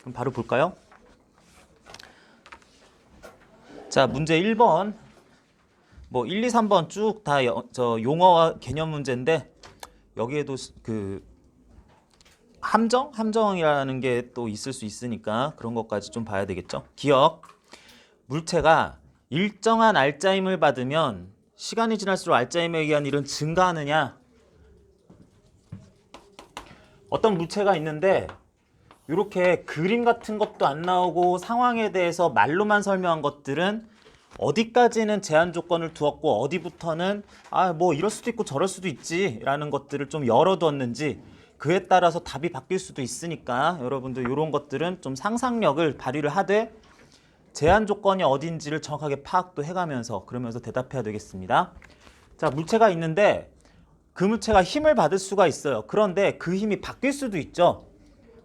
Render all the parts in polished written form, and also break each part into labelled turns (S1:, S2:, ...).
S1: 그럼 바로 볼까요? 자, 문제 1번. 뭐 1, 2, 3번 쭉 다 용어와 개념 문제인데 여기에도 그 함정이라는 게 또 있을 수 있으니까 그런 것까지 좀 봐야 되겠죠. 기억. 물체가 일정한 알짜임을 받으면 시간이 지날수록 알짜임에 의한 일은 증가하느냐? 어떤 물체가 있는데 이렇게 그림 같은 것도 안 나오고 상황에 대해서 말로만 설명한 것들은 어디까지는 제한 조건을 두었고 어디부터는 뭐 이럴 수도 있고 저럴 수도 있지 라는 것들을 좀 열어두었는지 그에 따라서 답이 바뀔 수도 있으니까 여러분들 이런 것들은 좀 상상력을 발휘를 하되 제한 조건이 어딘지를 정확하게 파악도 해가면서 그러면서 대답해야 되겠습니다. 자, 물체가 있는데 그 물체가 힘을 받을 수가 있어요. 그런데 그 힘이 바뀔 수도 있죠.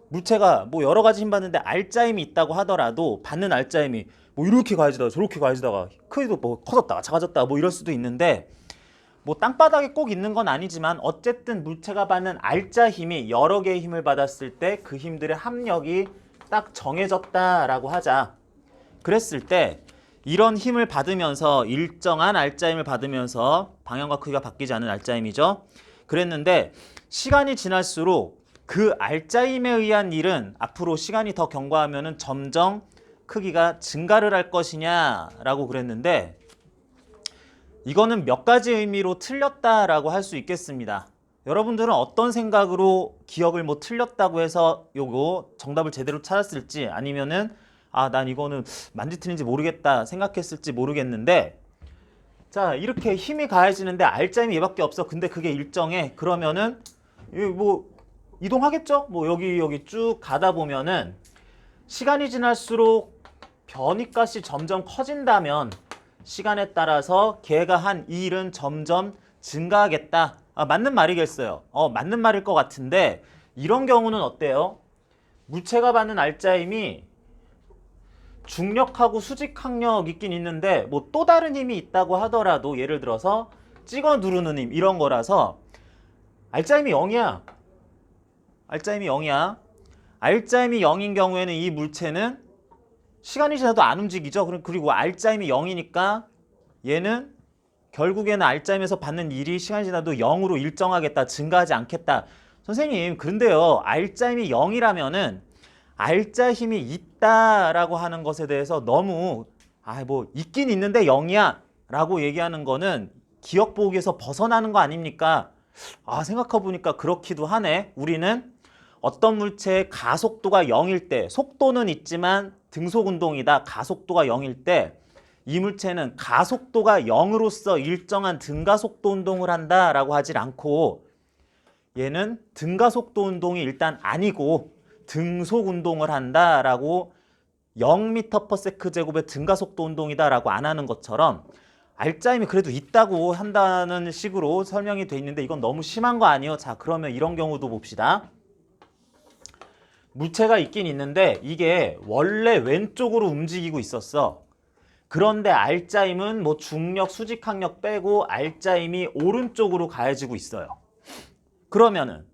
S1: 물체가 뭐 여러 가지 힘 받는데 알짜임이 있다고 하더라도 받는 알짜임이 뭐 이렇게 가해지다가 저렇게 가해지다가 크기도 뭐 커졌다가 작아졌다가 뭐 이럴 수도 있는데 뭐 땅바닥에 꼭 있는 건 아니지만 어쨌든 물체가 받는 알짜 힘이 여러 개의 힘을 받았을 때 그 힘들의 합력이 딱 정해졌다라고 하자. 그랬을 때 이런 힘을 받으면서 일정한 알짜 힘을 받으면서 방향과 크기가 바뀌지 않은 알짜 힘이죠. 그랬는데 시간이 지날수록 그 알짜 힘에 의한 일은 앞으로 시간이 더 경과하면은 점점 크기가 증가를 할 것이냐라고 그랬는데 이거는 몇 가지 의미로 틀렸다라고 할 수 있겠습니다. 여러분들은 어떤 생각으로 기억을 뭐 틀렸다고 해서 요거 정답을 제대로 찾았을지 아니면은 난 이거는 맞는지 틀린지 모르겠다 생각했을지 모르겠는데 자, 이렇게 힘이 가해지는데 알짜임이 얘밖에 없어. 근데 그게 일정해. 그러면은 뭐 이동하겠죠? 뭐 여기 쭉 가다 보면은 시간이 지날수록 변이값이 점점 커진다면 시간에 따라서 걔가 한 이 일은 점점 증가하겠다. 맞는 말이겠어요. 맞는 말일 것 같은데 이런 경우는 어때요? 물체가 받는 알짜임이 중력하고 수직항력 있긴 있는데 뭐 또 다른 힘이 있다고 하더라도 예를 들어서 찍어 누르는 힘 이런 거라서 알짜임이 0이야. 알짜임이 0이야. 알짜임이 0인 경우에는 이 물체는 시간이 지나도 안 움직이죠. 그리고 알짜임이 0이니까 얘는 결국에는 알짜임에서 받는 일이 시간이 지나도 0으로 일정하겠다. 증가하지 않겠다. 선생님, 그런데요. 알짜임이 0이라면은 알짜 힘이 있다라고 하는 것에 대해서 너무 뭐 있긴 있는데 0이야 라고 얘기하는 거는 기억 보기에서 벗어나는 거 아닙니까? 생각해 보니까 그렇기도 하네. 우리는 어떤 물체의 가속도가 0일 때 속도는 있지만 등속 운동이다. 가속도가 0일 때 이 물체는 가속도가 0으로서 일정한 등가속도 운동을 한다라고 하질 않고 얘는 등가속도 운동이 일단 아니고 등속 운동을 한다라고 0m/s 제곱의 등가속도 운동이다라고 안 하는 것처럼 알짜임이 그래도 있다고 한다는 식으로 설명이 돼 있는데 이건 너무 심한 거 아니에요? 자, 그러면 이런 경우도 봅시다. 물체가 있긴 있는데 이게 원래 왼쪽으로 움직이고 있었어. 그런데 알짜임은 뭐 중력, 수직항력 빼고 알짜임이 오른쪽으로 가해지고 있어요. 그러면은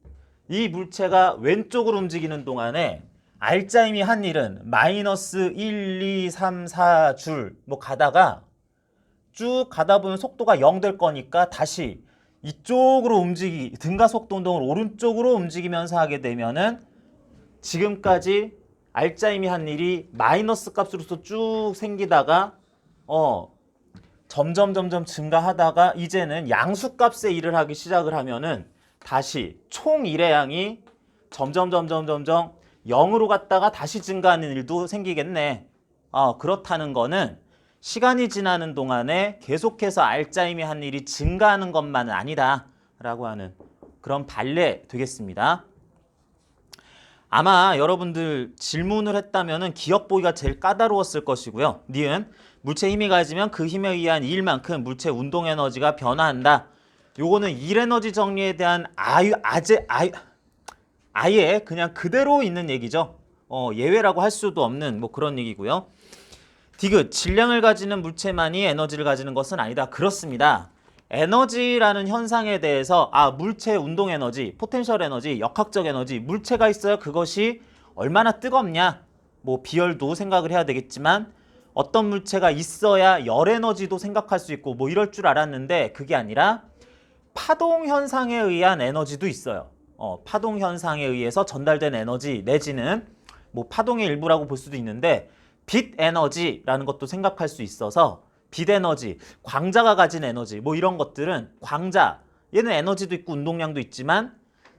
S1: 이 물체가 왼쪽으로 움직이는 동안에 알짜임이 한 일은 마이너스 1, 2, 3, 4줄 뭐 가다가 쭉 가다 보면 속도가 0 될 거니까 다시 이쪽으로 등가속도 운동을 오른쪽으로 움직이면서 하게 되면은 지금까지 알짜임이 한 일이 마이너스 값으로서 쭉 생기다가 점점 증가하다가 이제는 양수 값의 일을 하기 시작을 하면은 다시 총 일의 양이 점점 0으로 갔다가 다시 증가하는 일도 생기겠네. 그렇다는 거는 시간이 지나는 동안에 계속해서 알짜임이 한 일이 증가하는 것만은 아니다 라고 하는 그런 판례 되겠습니다. 아마 여러분들 질문을 했다면 기억 보기가 제일 까다로웠을 것이고요. 니은 물체 힘이 가해지면 그 힘에 의한 일만큼 물체 운동 에너지가 변화한다. 요거는 일 에너지 정리에 대한 아예 그냥 그대로 있는 얘기죠. 예외라고 할 수도 없는 뭐 그런 얘기고요. 디귿 질량을 가지는 물체만이 에너지를 가지는 것은 아니다. 그렇습니다. 에너지라는 현상에 대해서 물체 운동 에너지, 포텐셜 에너지, 역학적 에너지, 물체가 있어야 그것이 얼마나 뜨겁냐, 뭐 비열도 생각을 해야 되겠지만 어떤 물체가 있어야 열 에너지도 생각할 수 있고 뭐 이럴 줄 알았는데 그게 아니라 파동 현상에 의한 에너지도 있어요. 파동 현상에 의해서 전달된 에너지 내지는 뭐 파동의 일부라고 볼 수도 있는데 빛 에너지라는 것도 생각할 수 있어서 빛 에너지, 광자가 가진 에너지 뭐 이런 것들은 광자 얘는 에너지도 있고 운동량도 있지만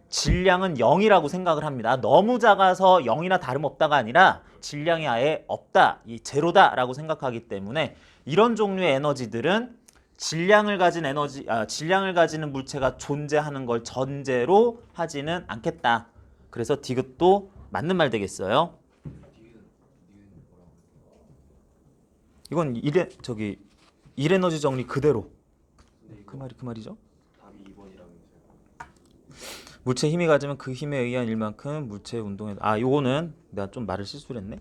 S1: 질량은 0이라고 생각을 합니다. 너무 작아서 0이나 다름없다가 아니라 질량이 아예 없다, 이 제로다라고 생각하기 때문에 이런 종류의 에너지들은 질량을 가지는 물체가 존재하는 걸 전제로 하지는 않겠다. 그래서 디귿도 맞는 말 되겠어요. 이건 일 에너지 정리 그대로. 그 말이죠. 물체 힘이 가지면 그 힘에 의한 일만큼 물체의 운동에 요거는 내가 좀 말을 실수를 했네.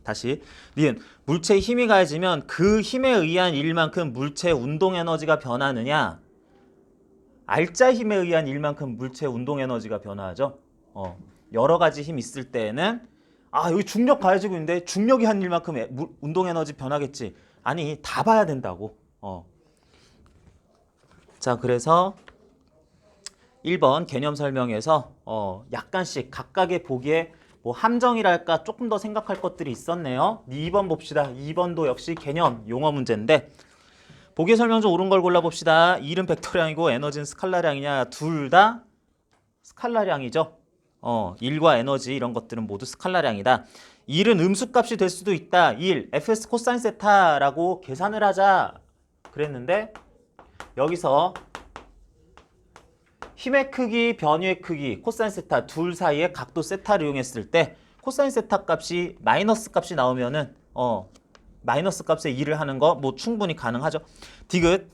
S1: 다시 니은 물체의 힘이 가해지면 그 힘에 의한 일만큼 물체의 운동 에너지가 변하느냐 알짜 힘에 의한 일만큼 물체의 운동 에너지가 변화하죠. 여러 가지 힘 있을 때에는 여기 중력 가해지고 있는데 중력이 한 일만큼 운동 에너지 변하겠지. 아니 다 봐야 된다고. 자 그래서 1번 개념 설명에서 약간씩 각각의 보기에 뭐 함정이랄까 조금 더 생각할 것들이 있었네요. 2번 봅시다. 2번도 역시 개념 용어 문제인데 보기 설명 중 옳은 걸 골라봅시다. 1은 벡터량이고 에너지는 스칼라량이냐. 둘 다 스칼라량이죠. 1과 에너지 이런 것들은 모두 스칼라량이다. 1은 음수값이 될 수도 있다. 1 fs 코사인 세타라고 계산을 하자 그랬는데 여기서 힘의 크기, 변위의 크기, 코사인 세타 둘 사이에 각도 세타를 이용했을 때 코사인 세타 값이 마이너스 값이 나오면은 마이너스 값에 2를 하는 거 뭐 충분히 가능하죠. 디귿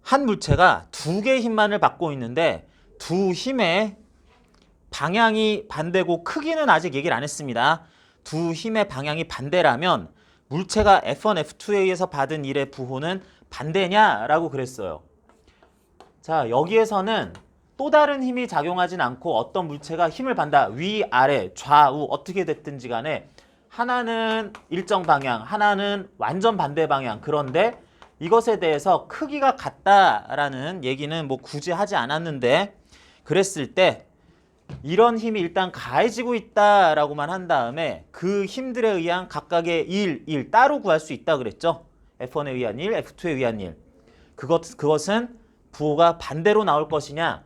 S1: 한 물체가 두 개의 힘만을 받고 있는데 두 힘의 방향이 반대고 크기는 아직 얘기를 안 했습니다. 두 힘의 방향이 반대라면 물체가 F1, F2에 의해서 받은 일의 부호는 반대냐라고 그랬어요. 자 여기에서는 또 다른 힘이 작용하진 않고 어떤 물체가 힘을 받는다. 위, 아래, 좌우 어떻게 됐든지 간에 하나는 일정 방향, 하나는 완전 반대 방향. 그런데 이것에 대해서 크기가 같다라는 얘기는 뭐 굳이 하지 않았는데 그랬을 때 이런 힘이 일단 가해지고 있다라고만 한 다음에 그 힘들에 의한 각각의 1 따로 구할 수 있다 그랬죠. F1에 의한 1, F2에 의한 1. 그것은 부호가 반대로 나올 것이냐.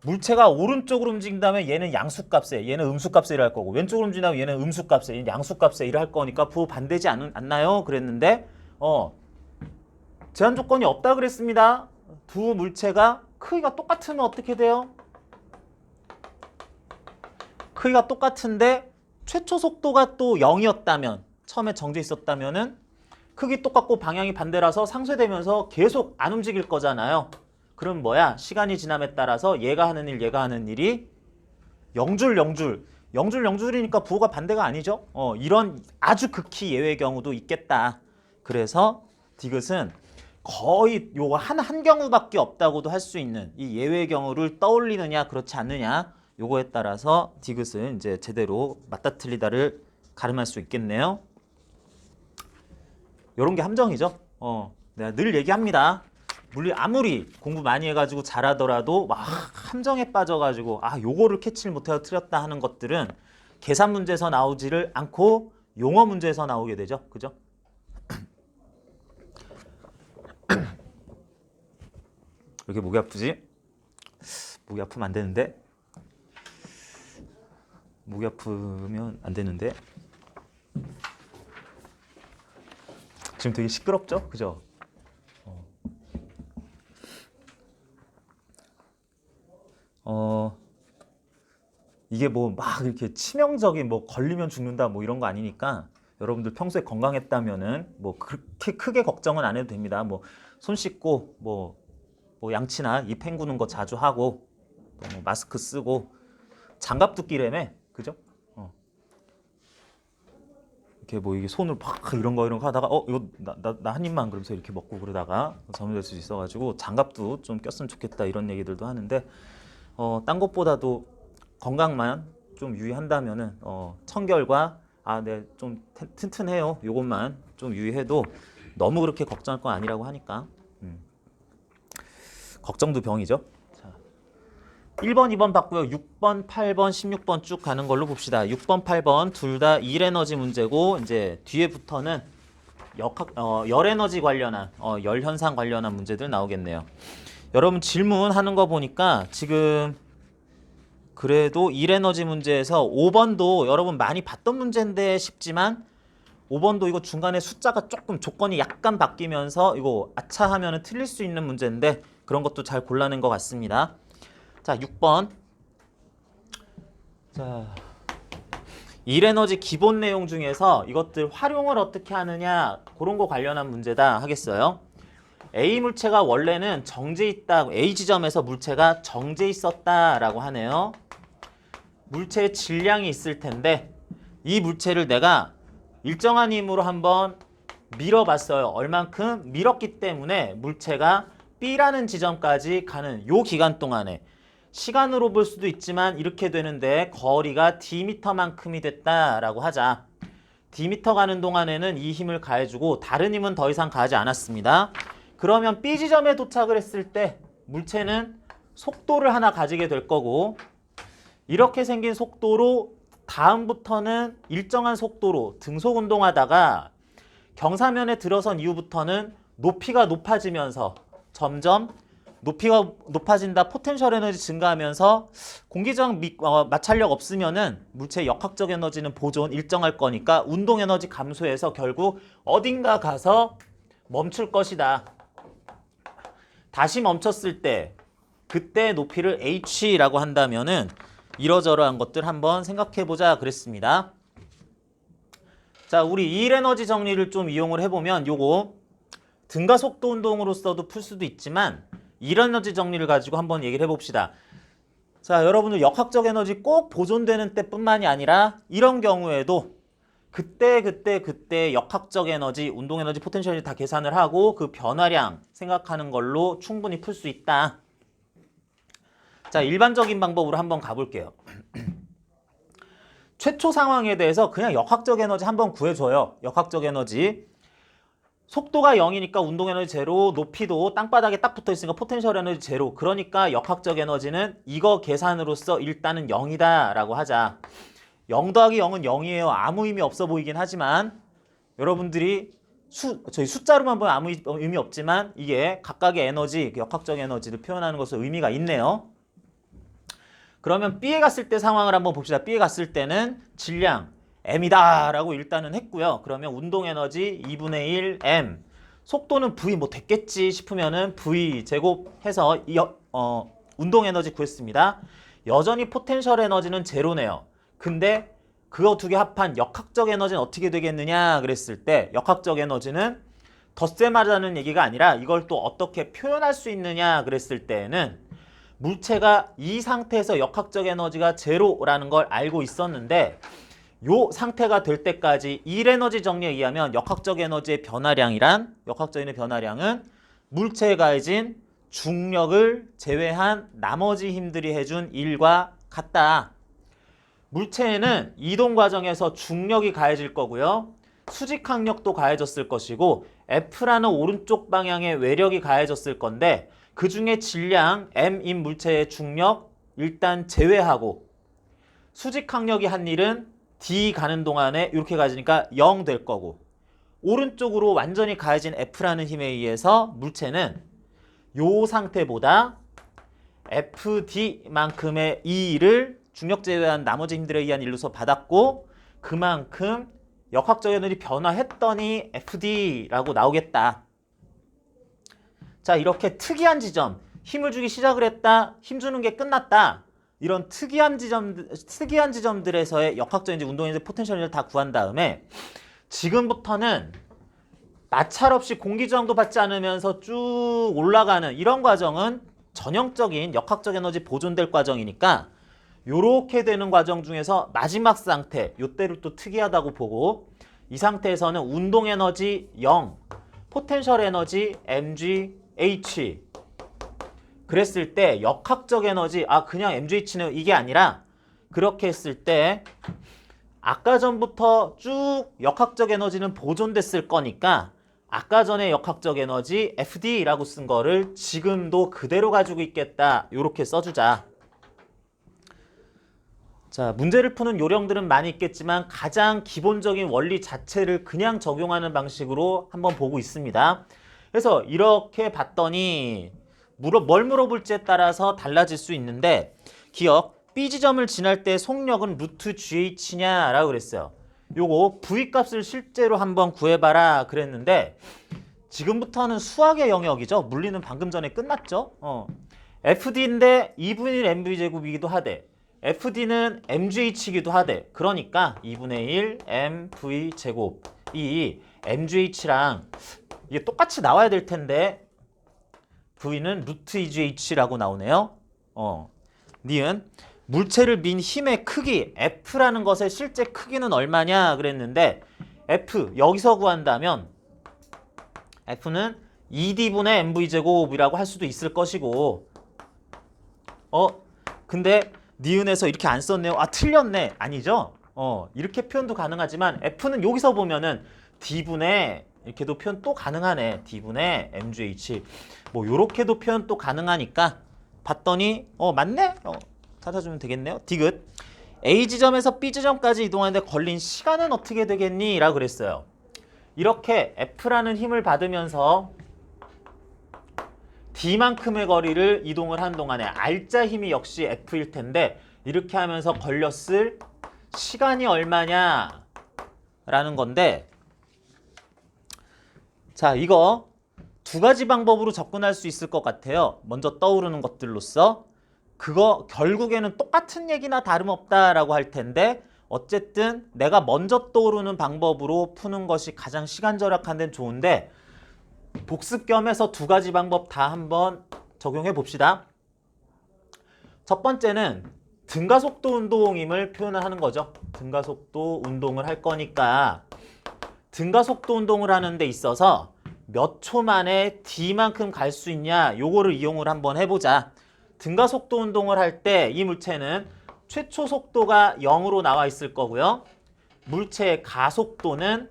S1: 물체가 오른쪽으로 움직인다면 얘는 양수값에 얘는 음수값에 일할 거고 왼쪽으로 움직인다면 얘는 음수값에 얘는 양수값에 일할 거니까 부호 반대지 않나요? 그랬는데 제한 조건이 없다 그랬습니다. 두 물체가 크기가 똑같으면 어떻게 돼요? 크기가 똑같은데 최초 속도가 또 0이었다면 처음에 정제 있었다면은 크기 똑같고 방향이 반대라서 상쇄되면서 계속 안 움직일 거잖아요. 그럼 뭐야? 시간이 지남에 따라서 얘가 하는 일이 0줄이니까 부호가 반대가 아니죠. 이런 아주 극히 예외 경우도 있겠다. 그래서 디귿은 거의 요거 한 경우밖에 없다고도 할 수 있는 이 예외 경우를 떠올리느냐 그렇지 않느냐 요거에 따라서 디귿은 이제 제대로 맞다 틀리다를 가름할 수 있겠네요. 요런 게 함정이죠. 내가 늘 얘기합니다. 물리 아무리 공부 많이 해가지고 잘하더라도 막 함정에 빠져가지고 요거를 캐치를 못해서 틀렸다 하는 것들은 계산 문제에서 나오지를 않고 용어 문제에서 나오게 되죠. 그죠? 왜 이렇게 목이 아프지? 목이 아프면 안 되는데. 목이 아프면 안 되는데. 지금 되게 시끄럽죠? 그죠? 이게 뭐 막 이렇게 치명적인 뭐 걸리면 죽는다 뭐 이런 거 아니니까 여러분들 평소에 건강했다면은 뭐 그렇게 크게 걱정은 안 해도 됩니다. 뭐 손 씻고 뭐 양치나 입 헹구는 거 자주 하고 뭐 마스크 쓰고 장갑도 끼래며 그죠? 이렇게 뭐 이게 손을 막 이런 거 하다가 이거 나 한 입만 그러면서 이렇게 먹고 그러다가 잘못될 수 있어가지고 장갑도 좀 꼈으면 좋겠다 이런 얘기들도 하는데 딴 것보다도 건강만 좀 유의한다면은 청결과 아, 네, 좀 튼튼해요. 요것만 좀 유의해도 너무 그렇게 걱정할 건 아니라고 하니까. 걱정도 병이죠. 자, 1번, 2번 봤고요. 6번, 8번, 16번 쭉 가는 걸로 봅시다. 6번, 8번 둘 다 1에너지 문제고 이제 뒤에부터는 열에너지 관련한 열 현상 관련한 문제들 나오겠네요. 여러분 질문하는 거 보니까 지금 그래도 1에너지 문제에서 5번도 여러분 많이 봤던 문제인데 쉽지만 5번도 이거 중간에 숫자가 조금 조건이 약간 바뀌면서 이거 아차 하면은 틀릴 수 있는 문제인데 그런 것도 잘 골라낸 것 같습니다. 자, 6번. 자, 1에너지 기본 내용 중에서 이것들 활용을 어떻게 하느냐 그런 거 관련한 문제다 하겠어요. A 물체가 원래는 정제 있다. A 지점에서 물체가 정제 있었다라고 하네요. 물체의 질량이 있을 텐데 이 물체를 내가 일정한 힘으로 한번 밀어봤어요. 얼만큼? 밀었기 때문에 물체가 B라는 지점까지 가는 요 기간 동안에 시간으로 볼 수도 있지만 이렇게 되는데 거리가 D미터만큼이 됐다라고 하자. D미터 가는 동안에는 이 힘을 가해주고 다른 힘은 더 이상 가하지 않았습니다. 그러면 B 지점에 도착을 했을 때 물체는 속도를 하나 가지게 될 거고 이렇게 생긴 속도로 다음부터는 일정한 속도로 등속 운동하다가 경사면에 들어선 이후부터는 높이가 높아지면서 점점 높이가 높아진다. 포텐셜 에너지 증가하면서 공기저항 마찰력 없으면은 물체의 역학적 에너지는 보존 일정할 거니까 운동 에너지 감소해서 결국 어딘가 가서 멈출 것이다. 다시 멈췄을 때 그때 높이를 h라고 한다면은 이러저러한 것들 한번 생각해보자 그랬습니다. 자, 우리 1에너지 정리를 좀 이용을 해보면 요거 등가 속도 운동으로서도 풀 수도 있지만 1에너지 정리를 가지고 한번 얘기를 해봅시다. 자, 여러분들 역학적 에너지 꼭 보존되는 때뿐만이 아니라 이런 경우에도 그때 역학적 에너지, 운동 에너지, 포텐셜이 다 계산을 하고 그 변화량 생각하는 걸로 충분히 풀 수 있다. 자, 일반적인 방법으로 한번 가볼게요. 최초 상황에 대해서 그냥 역학적 에너지 한번 구해줘요. 역학적 에너지. 속도가 0이니까 운동 에너지 제로, 높이도 땅바닥에 딱 붙어 있으니까 포텐셜 에너지 제로. 그러니까 역학적 에너지는 이거 계산으로서 일단은 0이다 라고 하자. 0 더하기 0은 0이에요. 아무 의미 없어 보이긴 하지만 여러분들이 저희 숫자로만 보면 아무 의미 없지만 이게 각각의 에너지, 역학적 에너지를 표현하는 것은 의미가 있네요. 그러면 B에 갔을 때 상황을 한번 봅시다. B에 갔을 때는 질량 M이다 라고 일단은 했고요. 그러면 운동 에너지 2분의 1 M, 속도는 V 뭐 됐겠지 싶으면은 V 제곱해서 운동 에너지 구했습니다. 여전히 포텐셜 에너지는 제로네요. 근데 그거 두 개 합한 역학적 에너지는 어떻게 되겠느냐 그랬을 때 역학적 에너지는 덧셈 하자는 얘기가 아니라 이걸 또 어떻게 표현할 수 있느냐 그랬을 때는 물체가 이 상태에서 역학적 에너지가 제로라는 걸 알고 있었는데 요 상태가 될 때까지 1에너지 정리에 의하면 역학적 에너지의 변화량이란 역학적인 변화량은 물체에 가해진 중력을 제외한 나머지 힘들이 해준 일과 같다. 물체에는 이동 과정에서 중력이 가해질 거고요. 수직 항력도 가해졌을 것이고 F라는 오른쪽 방향의 외력이 가해졌을 건데 그 중에 질량 M인 물체의 중력 일단 제외하고 수직 항력이 한 일은 D 가는 동안에 이렇게 가지니까 0 될 거고 오른쪽으로 완전히 가해진 F라는 힘에 의해서 물체는 요 상태보다 FD만큼의 이 일을 중력 제외한 나머지 힘들에 의한 일로서 받았고 그만큼 역학적 에너지 변화했더니 FD라고 나오겠다. 자, 이렇게 특이한 지점, 힘을 주기 시작을 했다, 힘 주는 게 끝났다. 이런 특이한 지점들에서의 역학적 운동 에너지 포텐셜을 다 구한 다음에 지금부터는 마찰 없이 공기 저항도 받지 않으면서 쭉 올라가는 이런 과정은 전형적인 역학적 에너지 보존될 과정이니까 요렇게 되는 과정 중에서 마지막 상태, 요때를 또 특이하다고 보고 이 상태에서는 운동 에너지 0, 포텐셜 에너지 mg, h 그랬을 때 역학적 에너지 그냥 mgh는 이게 아니라 그렇게 했을 때 아까 전부터 쭉 역학적 에너지는 보존됐을 거니까 아까 전에 역학적 에너지 FD라고 쓴 거를 지금도 그대로 가지고 있겠다. 이렇게 써주자. 자, 문제를 푸는 요령들은 많이 있겠지만 가장 기본적인 원리 자체를 그냥 적용하는 방식으로 한번 보고 있습니다. 그래서 이렇게 봤더니 뭘 물어볼지에 따라서 달라질 수 있는데 기억, B 지점을 지날 때 속력은 루트 GH냐라고 그랬어요. 요거 V 값을 실제로 한번 구해봐라 그랬는데 지금부터는 수학의 영역이죠. 물리는 방금 전에 끝났죠. FD인데 2분의 1 mv제곱이기도 하대. FD는 mgh이기도 하대. 그러니까 2분의 1 mv제곱. 이 mgh랑 이게 똑같이 나와야 될 텐데 v는 루트 2gh라고 나오네요. 니은 물체를 민 힘의 크기 F라는 것의 실제 크기는 얼마냐 그랬는데 F 여기서 구한다면 F는 2D분의 mv제곱이라고 할 수도 있을 것이고 근데 니은에서 이렇게 안 썼네요. 아 틀렸네. 아니죠? 이렇게 표현도 가능하지만 F는 여기서 보면은 D분의 이렇게도 표현 또 가능하네. D분의 mgh 뭐 요렇게도 표현 또 가능하니까 봤더니 맞네? 찾아주면 되겠네요. 디귿 A 지점에서 B 지점까지 이동하는데 걸린 시간은 어떻게 되겠니? 라고 그랬어요. 이렇게 F라는 힘을 받으면서 D만큼의 거리를 이동을 한 동안에 R자 힘이 역시 F일 텐데 이렇게 하면서 걸렸을 시간이 얼마냐 라는 건데 자 이거 두 가지 방법으로 접근할 수 있을 것 같아요. 먼저 떠오르는 것들로서 그거 결국에는 똑같은 얘기나 다름없다라고 할 텐데 어쨌든 내가 먼저 떠오르는 방법으로 푸는 것이 가장 시간 절약한 데는 좋은데 복습 겸해서 두 가지 방법 다 한번 적용해 봅시다. 첫 번째는 등가속도 운동임을 표현을 하는 거죠. 등가속도 운동을 할 거니까 등가속도 운동을 하는 데 있어서 몇 초 만에 D만큼 갈 수 있냐 요거를 이용을 한번 해보자. 등가속도 운동을 할 때 이 물체는 최초 속도가 0으로 나와 있을 거고요. 물체의 가속도는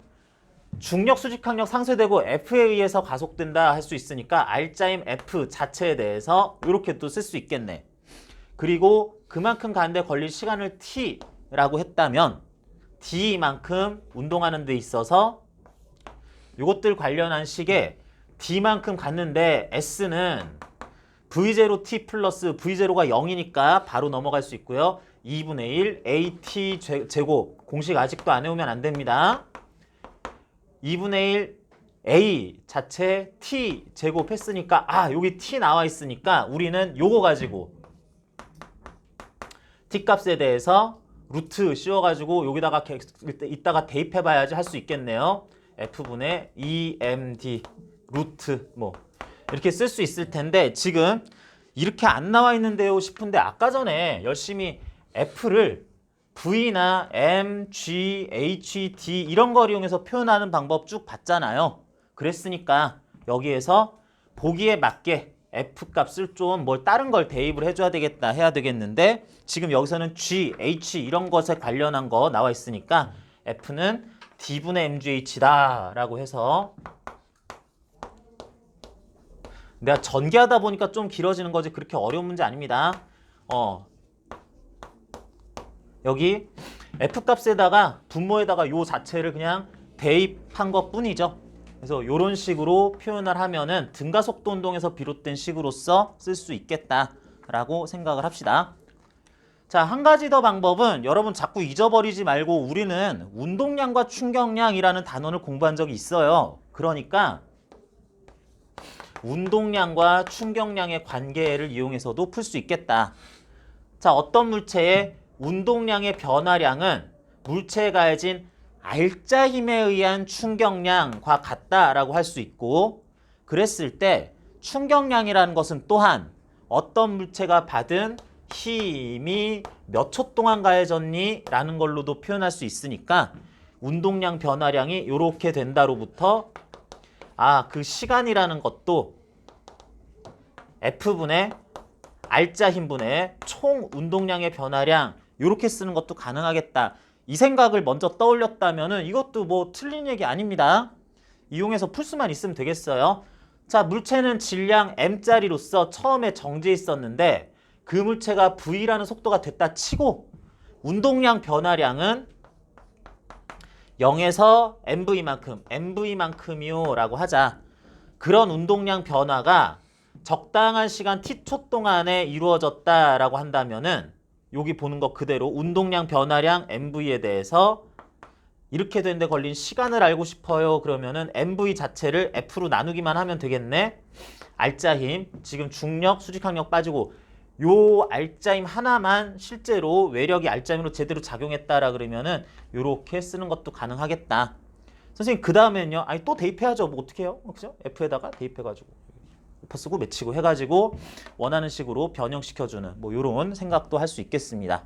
S1: 중력 수직항력 상쇄되고 F에 의해서 가속된다 할 수 있으니까 R자임 F 자체에 대해서 이렇게 또 쓸 수 있겠네. 그리고 그만큼 가는데 걸릴 시간을 T라고 했다면 D만큼 운동하는 데 있어서 이것들 관련한 식에 D만큼 갔는데 S는 V0T 플러스 V0가 0이니까 바로 넘어갈 수 있고요. 2분의 1 AT 제곱 공식 아직도 안 외우면 안 됩니다. 2분의 1 A 자체 T 제곱 했으니까 여기 T 나와 있으니까 우리는 요거 가지고 T 값에 대해서 루트 씌워가지고 여기다가 이따가 대입해봐야지 할 수 있겠네요. F분의 EMD 루트 뭐 이렇게 쓸 수 있을 텐데 지금 이렇게 안 나와 있는데요 싶은데 아까 전에 열심히 F를 V나 M, G, H, D 이런 걸 이용해서 표현하는 방법 쭉 봤잖아요. 그랬으니까 여기에서 보기에 맞게 F 값을 좀 다른 걸 대입을 해줘야 되겠다 해야 되겠는데 지금 여기서는 G, H 이런 것에 관련한 거 나와 있으니까 F는 D분의 MGH다 라고 해서 내가 전개하다 보니까 좀 길어지는 거지 그렇게 어려운 문제 아닙니다. 여기 F값에다가 분모에다가 요 자체를 그냥 대입한 것 뿐이죠. 그래서 이런 식으로 표현을 하면은 등가속도 운동에서 비롯된 식으로서 쓸 수 있겠다라고 생각을 합시다. 자, 한 가지 더 방법은 여러분 자꾸 잊어버리지 말고 우리는 운동량과 충격량이라는 단원을 공부한 적이 있어요. 그러니까 운동량과 충격량의 관계를 이용해서도 풀 수 있겠다. 자, 어떤 물체의 운동량의 변화량은 물체에 가해진 R자 힘에 의한 충격량과 같다라고 할 수 있고 그랬을 때 충격량이라는 것은 또한 어떤 물체가 받은 힘이 몇 초 동안 가해졌니? 라는 걸로도 표현할 수 있으니까 운동량 변화량이 이렇게 된다로부터 그 시간이라는 것도 F분의 R자 힘분의 총 운동량의 변화량 이렇게 쓰는 것도 가능하겠다. 이 생각을 먼저 떠올렸다면은 이것도 뭐 틀린 얘기 아닙니다. 이용해서 풀 수만 있으면 되겠어요. 자, 물체는 질량 m짜리로서 처음에 정지해 있었는데 그 물체가 V라는 속도가 됐다 치고 운동량 변화량은 0에서 mv만큼이요 라고 하자. 그런 운동량 변화가 적당한 시간 t초 동안에 이루어졌다라고 한다면은 여기 보는 것 그대로 운동량 변화량 mv에 대해서 이렇게 되는데 걸린 시간을 알고 싶어요. 그러면은 mv 자체를 f로 나누기만 하면 되겠네. 알짜힘, 지금 중력, 수직항력 빠지고 요 알짜힘 하나만 실제로 외력이 알짜힘으로 제대로 작용했다라 그러면은 요렇게 쓰는 것도 가능하겠다. 선생님 그 다음에는요. 아니 또 대입해야죠. 뭐 어떻게 해요? 그죠? F에다가 대입해가지고 오퍼 쓰고 맺히고 해가지고 원하는 식으로 변형시켜주는 뭐 요런 생각도 할 수 있겠습니다.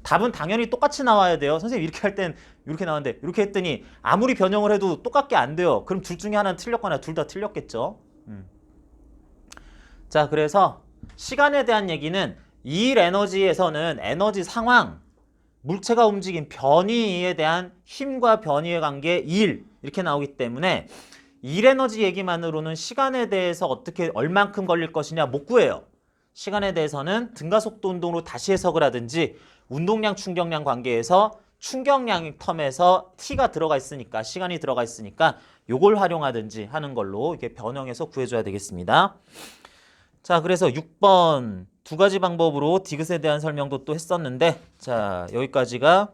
S1: 답은 당연히 똑같이 나와야 돼요. 선생님 이렇게 할 땐 이렇게 나왔는데 이렇게 했더니 아무리 변형을 해도 똑같게 안 돼요. 그럼 둘 중에 하나는 틀렸거나 둘 다 틀렸겠죠. 자, 그래서 시간에 대한 얘기는 일 에너지에서는 에너지 상황, 물체가 움직인 변이에 대한 힘과 변이의 관계 일 이렇게 나오기 때문에 일 에너지 얘기만으로는 시간에 대해서 어떻게 얼만큼 걸릴 것이냐 못 구해요. 시간에 대해서는 등가속도 운동으로 다시 해석을 하든지 운동량 충격량 관계에서 충격량 텀에서 t가 들어가 있으니까 시간이 들어가 있으니까 요걸 활용하든지 하는 걸로 이렇게 변형해서 구해줘야 되겠습니다. 자, 그래서 6번 두 가지 방법으로 디귿에 대한 설명도 또 했었는데 자, 여기까지가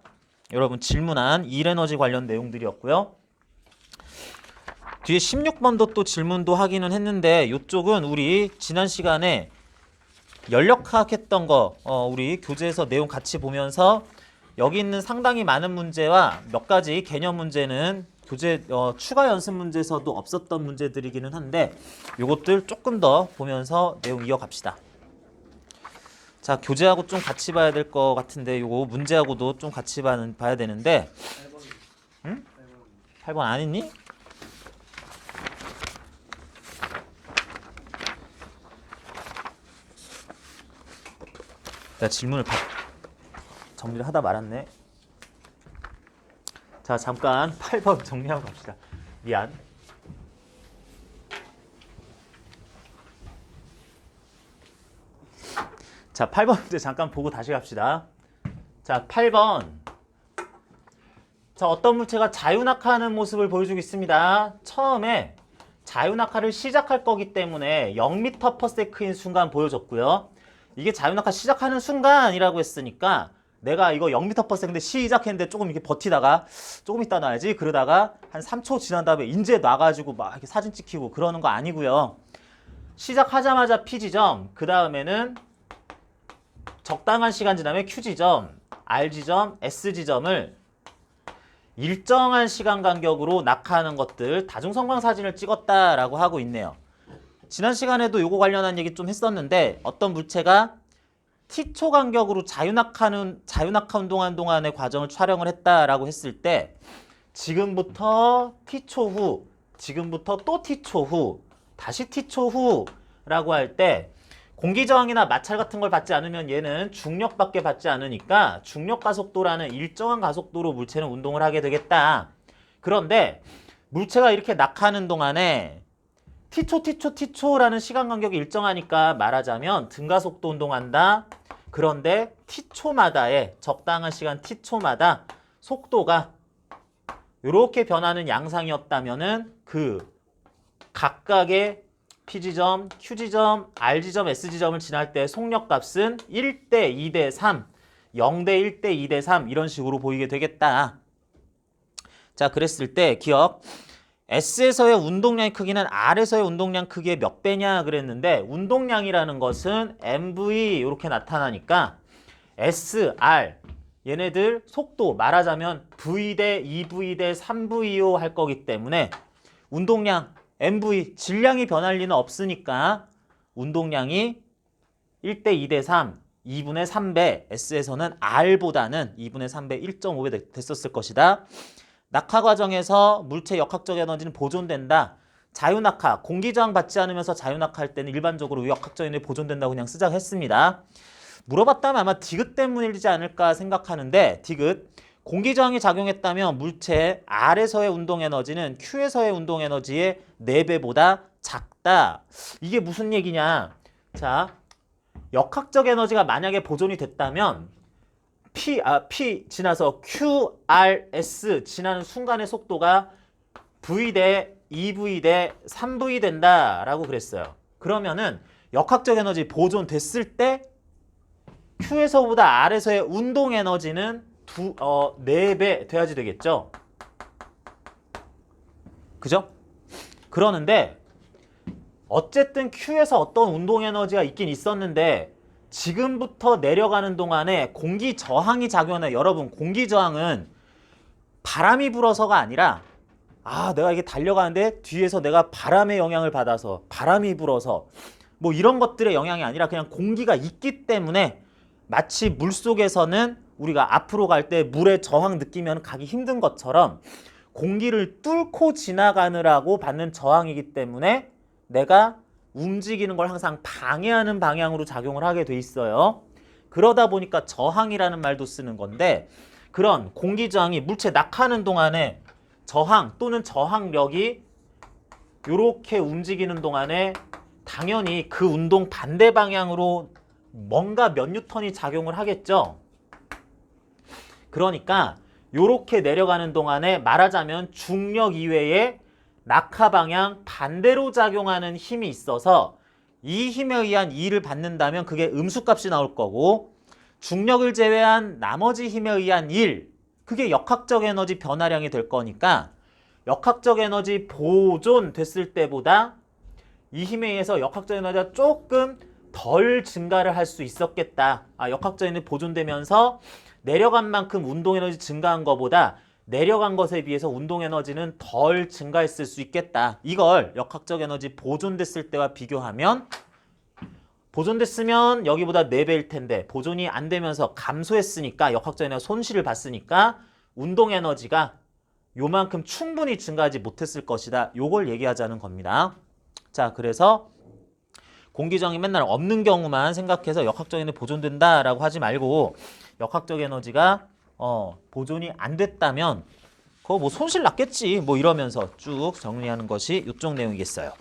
S1: 여러분 질문한 일에너지 관련 내용들이었고요. 뒤에 16번도 또 질문도 하기는 했는데 이쪽은 우리 지난 시간에 연력학 했던 거 우리 교재에서 내용 같이 보면서 여기 있는 상당히 많은 문제와 몇 가지 개념 문제는 교재 추가 연습 문제에서도 없었던 문제들이기는 한데 요것들 조금 더 보면서 내용 이어갑시다. 자, 교재하고 좀 같이 봐야 될 것 같은데 요거 문제하고도 좀 같이 봐야 되는데 8번. 응? 8번 안 했니? 내가 질문을 정리를 하다 말았네. 자, 잠깐 8번 정리하고 갑시다. 미안. 자, 8번 문제 잠깐 보고 다시 갑시다. 자, 8번. 자, 어떤 물체가 자유낙하하는 모습을 보여주고 있습니다. 처음에 자유낙하를 시작할 거기 때문에 0m/s인 순간 보여줬고요. 이게 자유낙하 시작하는 순간이라고 했으니까 내가 이거 0m/s인데 시작했는데 조금 이렇게 버티다가 조금 이따 놔야지 그러다가 한 3초 지난 다음에 이제 놔가지고 막 이렇게 사진 찍히고 그러는 거 아니고요. 시작하자마자 P지점, 그 다음에는 적당한 시간 지나면 Q지점, R지점, S지점을 일정한 시간 간격으로 낙하하는 것들 다중성광 사진을 찍었다라고 하고 있네요. 지난 시간에도 요거 관련한 얘기 좀 했었는데 어떤 물체가 t초 간격으로 자유낙하 운동하는 동안의 과정을 촬영을 했다라고 했을 때 지금부터 t초 후, 지금부터 또 t초 후, 다시 t초 후라고 할 때 공기저항이나 마찰 같은 걸 받지 않으면 얘는 중력밖에 받지 않으니까 중력 가속도라는 일정한 가속도로 물체는 운동을 하게 되겠다. 그런데 물체가 이렇게 낙하하는 동안에 t초라는 시간 간격이 일정하니까 말하자면 등가속도 운동한다. 그런데 t초마다의 적당한 시간 t초마다 속도가 이렇게 변하는 양상이었다면은 그 각각의 P지점, Q지점, R지점, S지점을 지날 때 속력값은 1대 2대 3, 0대 1대 2대 3 이런 식으로 보이게 되겠다. 자, 그랬을 때 기억. S에서의 운동량의 크기는 R에서의 운동량 크기의 몇 배냐 그랬는데 운동량이라는 것은 mv 이렇게 나타나니까 S, R 얘네들 속도 말하자면 v 대 2v 대 3v요 할 거기 때문에 운동량 mv 질량이 변할 리는 없으니까 운동량이 1대 2대 3 2분의 3배 S에서는 R보다는 2분의 3배 1.5배 됐었을 것이다. 낙하 과정에서 물체 역학적 에너지는 보존된다. 자유낙하, 공기저항 받지 않으면서 자유낙하할 때는 일반적으로 역학적 에너지 보존된다고 그냥 쓰자고 했습니다. 물어봤다면 아마 디귿 때문이지 않을까 생각하는데 디귿, 공기 저항이 작용했다면 물체 R에서의 운동 에너지는 Q에서의 운동 에너지의 4배보다 작다. 이게 무슨 얘기냐? 자, 역학적 에너지가 만약에 보존이 됐다면 P 지나서 QRS 지나는 순간의 속도가 V 대 2V 대 3V 된다라고 그랬어요. 그러면은 역학적 에너지 보존됐을 때 Q에서보다 R에서의 운동 에너지는 4배 돼야지 되겠죠. 그죠? 그러는데 어쨌든 Q에서 어떤 운동 에너지가 있긴 있었는데 지금부터 내려가는 동안에 공기 저항이 작용하는, 여러분 공기 저항은 바람이 불어서가 아니라 내가 이게 달려가는데 뒤에서 내가 바람의 영향을 받아서 바람이 불어서 뭐 이런 것들의 영향이 아니라 그냥 공기가 있기 때문에 마치 물속에서는 우리가 앞으로 갈 때 물의 저항 느끼면 가기 힘든 것처럼 공기를 뚫고 지나가느라고 받는 저항이기 때문에 내가 움직이는 걸 항상 방해하는 방향으로 작용을 하게 돼 있어요. 그러다 보니까 저항이라는 말도 쓰는 건데 그런 공기 저항이 물체 낙하하는 동안에 저항 또는 저항력이 이렇게 움직이는 동안에 당연히 그 운동 반대 방향으로 뭔가 몇 뉴턴이 작용을 하겠죠. 그러니까 이렇게 내려가는 동안에 말하자면 중력 이외에 낙하 방향 반대로 작용하는 힘이 있어서 이 힘에 의한 E를 받는다면 그게 음수값이 나올 거고 중력을 제외한 나머지 힘에 의한 1, 그게 역학적 에너지 변화량이 될 거니까 역학적 에너지 보존됐을 때보다 이 힘에 의해서 역학적 에너지가 조금 덜 증가를 할 수 있었겠다. 역학적 에너지 보존되면서 내려간 만큼 운동 에너지 증가한 것보다 내려간 것에 비해서 운동 에너지는 덜 증가했을 수 있겠다. 이걸 역학적 에너지 보존됐을 때와 비교하면 보존됐으면 여기보다 4배일 텐데 보존이 안 되면서 감소했으니까 역학적 에너지 손실을 봤으니까 운동 에너지가 요만큼 충분히 증가하지 못했을 것이다. 요걸 얘기하자는 겁니다. 자, 그래서 공기저항이 맨날 없는 경우만 생각해서 역학적 에너지 보존된다라고 하지 말고 역학적 에너지가 보존이 안 됐다면 그거 뭐 손실 났겠지 뭐 이러면서 쭉 정리하는 것이 이쪽 내용이겠어요.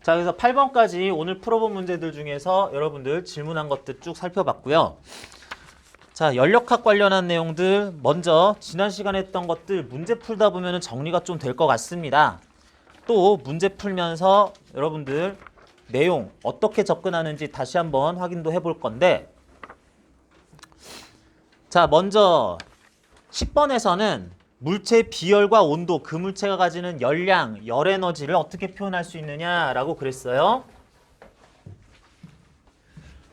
S1: 자, 그래서 8번까지 오늘 풀어본 문제들 중에서 여러분들 질문한 것들 쭉 살펴봤고요. 자, 연력학 관련한 내용들 먼저 지난 시간에 했던 것들 문제 풀다 보면 정리가 좀 될 것 같습니다. 또 문제 풀면서 여러분들 내용 어떻게 접근하는지 다시 한번 확인도 해볼 건데, 자, 먼저 10번에서는 물체 비열과 온도, 그 물체가 가지는 열량, 열에너지를 어떻게 표현할 수 있느냐라고 그랬어요.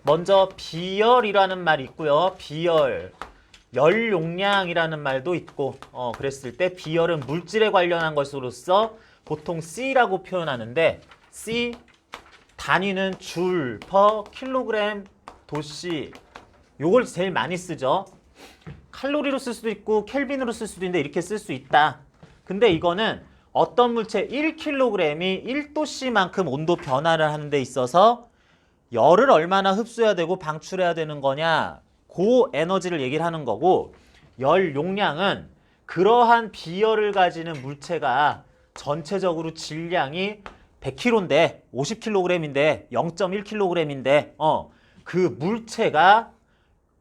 S1: 먼저 비열이라는 말이 있고요. 비열, 열용량이라는 말도 있고, 그랬을 때 비열은 물질에 관련한 것으로서 보통 C라고 표현하는데, C 단위는 줄, 퍼, 킬로그램, 도씨. 요걸 제일 많이 쓰죠. 칼로리로 쓸 수도 있고 켈빈으로 쓸 수도 있는데 이렇게 쓸 수 있다. 근데 이거는 어떤 물체 1kg이 1도씨만큼 온도 변화를 하는 데 있어서 열을 얼마나 흡수해야 되고 방출해야 되는 거냐, 그 에너지를 얘기를 하는 거고, 열 용량은 그러한 비열을 가지는 물체가 전체적으로 질량이 100kg인데 50kg인데 0.1kg인데 그 물체가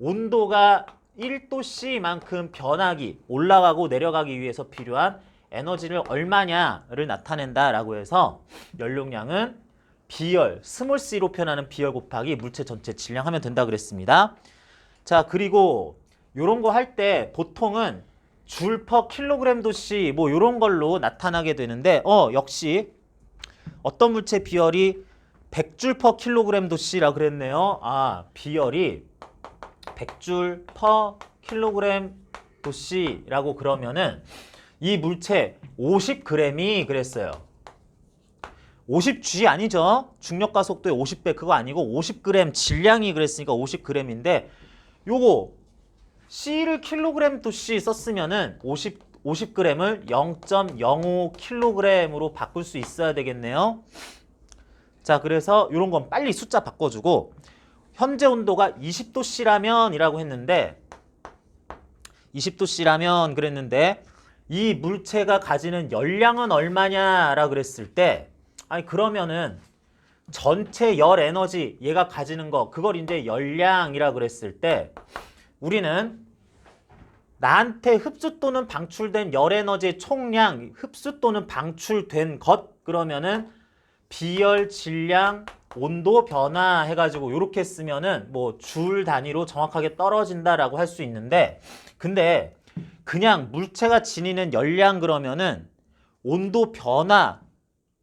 S1: 온도가 1도씨만큼 변하기, 올라가고 내려가기 위해서 필요한 에너지를 얼마냐를 나타낸다라고 해서 연용량은 비열, 스몰 c로 표현하는 비열 곱하기 물체 전체 질량 하면 된다 그랬습니다. 자, 그리고 요런 거 할 때 보통은 줄 퍼 킬로그램 도씨 뭐 요런 걸로 나타나게 되는데 역시 어떤 물체 비열이 100줄 퍼 킬로그램 도씨라 그랬네요. 비열이 100줄 퍼 킬로그램 도씨라고 그러면은 이 물체 50g이 그랬어요. 50G 아니죠? 중력가 속도의 50배 그거 아니고 50g 질량이 그랬으니까 50g인데 요거 C를 킬로그램 도씨 썼으면은 50g을 0.05kg으로 바꿀 수 있어야 되겠네요. 자, 그래서 요런 건 빨리 숫자 바꿔주고 현재 온도가 20도씨라면 했는데 20도씨라면 그랬는데 이 물체가 가지는 열량은 얼마냐라고 그랬을 때 아니 그러면은 전체 열 에너지 얘가 가지는 거 그걸 이제 열량이라 그랬을 때 우리는 나한테 흡수 또는 방출된 열 에너지의 총량 흡수 또는 방출된 것 그러면은 비열 질량 온도 변화 해가지고 이렇게 쓰면은 뭐 줄 단위로 정확하게 떨어진다라고 할 수 있는데 근데 그냥 물체가 지니는 열량 그러면은 온도 변화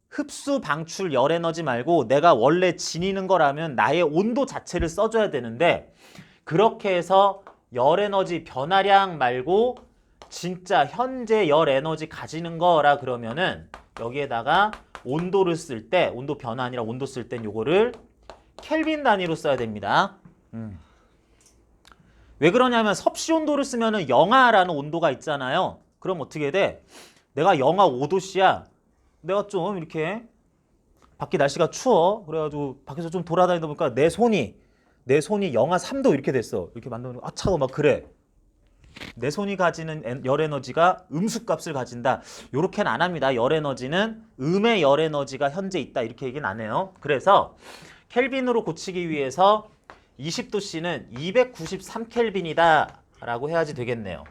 S1: 흡수 방출 열 에너지 말고 내가 원래 지니는 거라면 나의 온도 자체를 써줘야 되는데 그렇게 해서 열 에너지 변화량 말고 진짜 현재 열 에너지 가지는 거라 그러면은 여기에다가 온도를 쓸 때 온도 변화 아니라 온도 쓸 땐 요거를 켈빈 단위로 써야 됩니다. 왜 그러냐면 섭씨 온도를 쓰면은 영하라는 온도가 있잖아요. 그럼 어떻게 돼? 내가 영하 5도씨야. 내가 좀 이렇게 밖에 날씨가 추워. 그래가지고 밖에서 좀 돌아다니다 보니까 내 손이 영하 3도 이렇게 됐어. 이렇게 만드는 거, 아 차워 막 그래. 내 손이 가지는 열 에너지가 음수값을 가진다. 요렇게는 안 합니다. 열 에너지는 음의 열 에너지가 현재 있다. 이렇게 얘기는 안 해요. 그래서 켈빈으로 고치기 위해서 20도씨는 293켈빈이다 라고 해야지 되겠네요.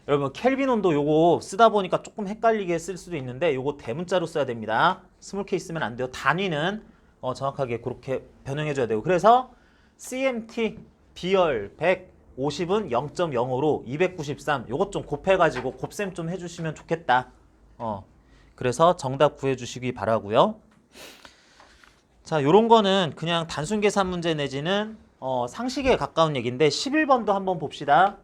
S1: 여러분 켈빈 온도 요거 쓰다 보니까 조금 헷갈리게 쓸 수도 있는데 요거 대문자로 써야 됩니다. 스몰 K 쓰면 안 돼요. 단위는 정확하게 그렇게 변형해 줘야 되고 그래서 CMT 비열 150은 0.05로 293 요것 좀 곱해가지고 곱셈 좀 해주시면 좋겠다. 그래서 정답 구해주시기 바라고요. 자, 요런 거는 그냥 단순 계산 문제 내지는 상식에 가까운 얘기인데 11번도 한번 봅시다.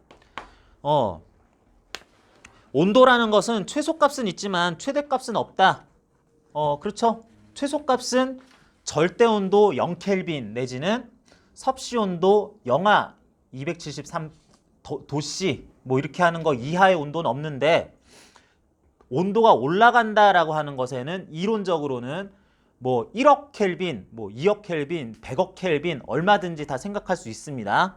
S1: 온도라는 것은 최소값은 있지만 최대값은 없다. 그렇죠? 최소값은 절대 온도 0켈빈 내지는 섭씨 온도 영하 273도씨 뭐 이렇게 하는 거 이하의 온도는 없는데 온도가 올라간다라고 하는 것에는 이론적으로는 뭐 1억 켈빈, 뭐 2억 켈빈, 100억 켈빈 얼마든지 다 생각할 수 있습니다.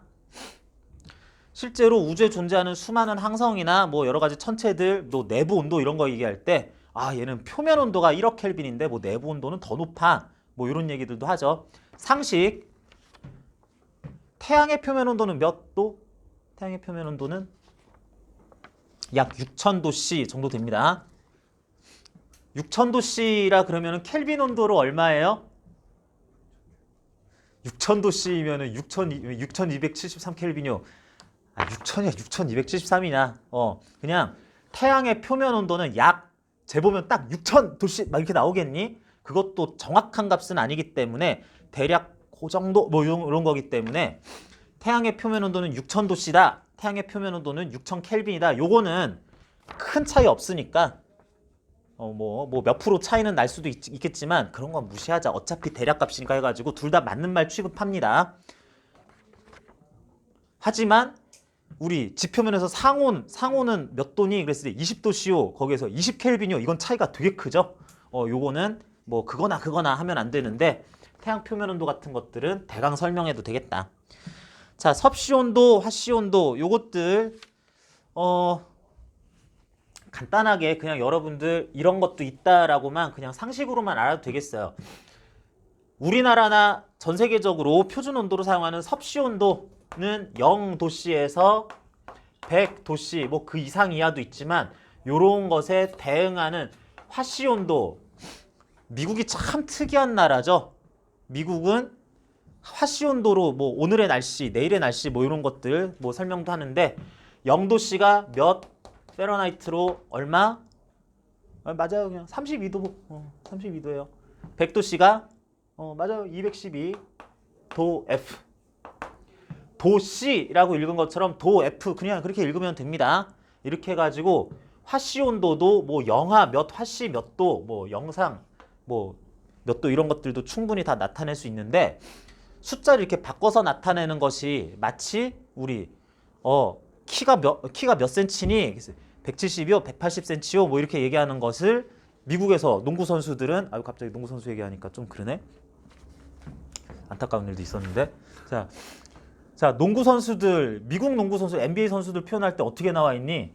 S1: 실제로 우주에 존재하는 수많은 항성이나 뭐 여러 가지 천체들, 또 내부 온도 이런 거 얘기할 때 얘는 표면 온도가 1억 켈빈인데 뭐 내부 온도는 더 높아. 뭐 이런 얘기들도 하죠. 상식. 태양의 표면 온도는 몇 도? 태양의 표면 온도는 약 6000도씨 정도 됩니다. 6000도씨라 그러면은 켈빈 온도로 얼마예요? 6000도씨면은 6273켈빈이요. 6000이야, 6273이냐. 그냥 태양의 표면 온도는 약 재보면 딱 6000도씨 막 이렇게 나오겠니? 그것도 정확한 값은 아니기 때문에 대략 그 정도 뭐 이런 거기 때문에 태양의 표면 온도는 6000도씨다. 태양의 표면 온도는 6000켈빈이다. 요거는 큰 차이 없으니까 뭐 몇 프로 차이는 날 수도 있겠지만 그런 건 무시하자. 어차피 대략값이니까 해가지고 둘 다 맞는 말 취급합니다. 하지만 우리 지표면에서 상온은 몇 도니? 그랬을 때 20도씨요. 거기에서 20켈빈이요. 이건 차이가 되게 크죠. 요거는 뭐 그거나 하면 안 되는데 태양 표면 온도 같은 것들은 대강 설명해도 되겠다. 자, 섭씨 온도, 화씨 온도 요것들 간단하게 그냥 여러분들 이런 것도 있다라고만 그냥 상식으로만 알아도 되겠어요. 우리나라나 전 세계적으로 표준 온도로 사용하는 섭씨 온도는 0도씨에서 100도씨 뭐 그 이상 이하도 있지만 요런 것에 대응하는 화씨 온도 미국이 참 특이한 나라죠. 미국은 화씨 온도로 뭐 오늘의 날씨, 내일의 날씨 뭐 이런 것들 뭐 설명도 하는데 0도씨가 몇 페런하이트로 얼마? 맞아요. 그냥 32도. 32도예요. 100도씨가 맞아요. 212 도 F. 도 C라고 읽은 것처럼 도 F 그냥 그렇게 읽으면 됩니다. 이렇게 해가지고 화씨 온도도 뭐 영하 몇 화씨 몇 도, 뭐 영상 뭐 몇 도 이런 것들도 충분히 다 나타낼 수 있는데 숫자를 이렇게 바꿔서 나타내는 것이 마치 우리 키가 몇 센치니? 170이요, 180cm요, 뭐 이렇게 얘기하는 것을 미국에서 농구 선수들은 갑자기 농구 선수 얘기하니까 좀 그러네. 안타까운 일도 있었는데. 자, 농구 선수들, 미국 농구 선수, NBA 선수들 표현할 때 어떻게 나와 있니?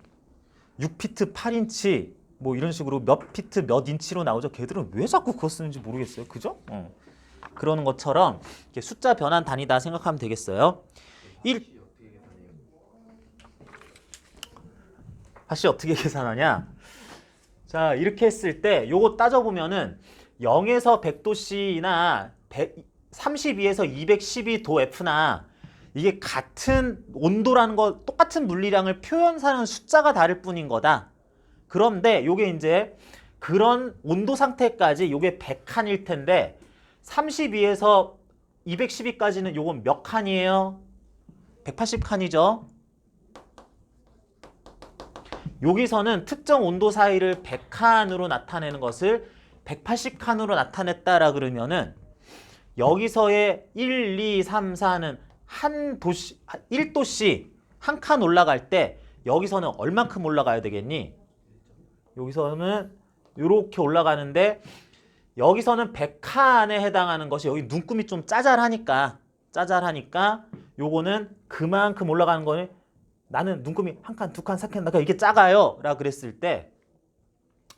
S1: 6피트 8인치 뭐 이런 식으로 몇 피트 몇 인치로 나오죠. 걔들은 왜 자꾸 그거 쓰는지 모르겠어요. 그죠? 그러는 것처럼 이렇게 숫자 변환 단위다 생각하면 되겠어요. 1 다시 어떻게 계산하냐? 자, 이렇게 했을 때 요거 따져보면은 0에서 100도씨나 32에서 212도 F나 이게 같은 온도라는 거 똑같은 물리량을 표현하는 숫자가 다를 뿐인 거다. 그런데 요게 이제 그런 온도 상태까지 요게 100칸일 텐데 32에서 212까지는 요건 몇 칸이에요? 180칸이죠. 여기서는 특정 온도 사이를 100칸으로 나타내는 것을 180칸으로 나타냈다라 그러면은 여기서의 1, 2, 3, 4는 한 도씨, 1도씨 한 칸 올라갈 때 여기서는 얼만큼 올라가야 되겠니? 여기서는 이렇게 올라가는데 여기서는 100칸에 해당하는 것이 여기 눈금이 좀 짜잘하니까 요거는 그만큼 올라가는 거는 나는 눈금이 한 칸, 두 칸, 세 칸, 이게 작아요 라고 그랬을 때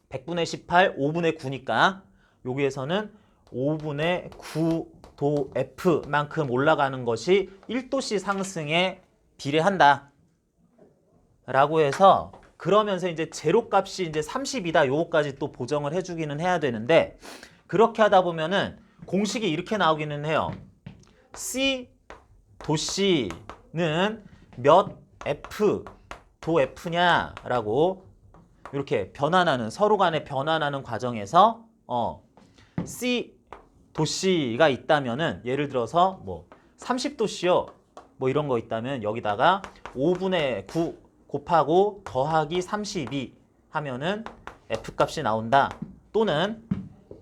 S1: 100분의 18, 5분의 9니까 여기에서는 5분의 9도 F만큼 올라가는 것이 1도씨 상승에 비례한다 라고 해서 그러면서 이제 제로값이 이제 30이다 요거까지 또 보정을 해주기는 해야 되는데 그렇게 하다 보면은 공식이 이렇게 나오기는 해요. C 도씨는 몇 F 도 F냐라고 이렇게 변환하는 서로 간에 변환하는 과정에서 C 도씨가 있다면은 예를 들어서 뭐 30도씨요 뭐 이런 거 있다면 여기다가 5분의 9 곱하고 더하기 32 하면은 F 값이 나온다. 또는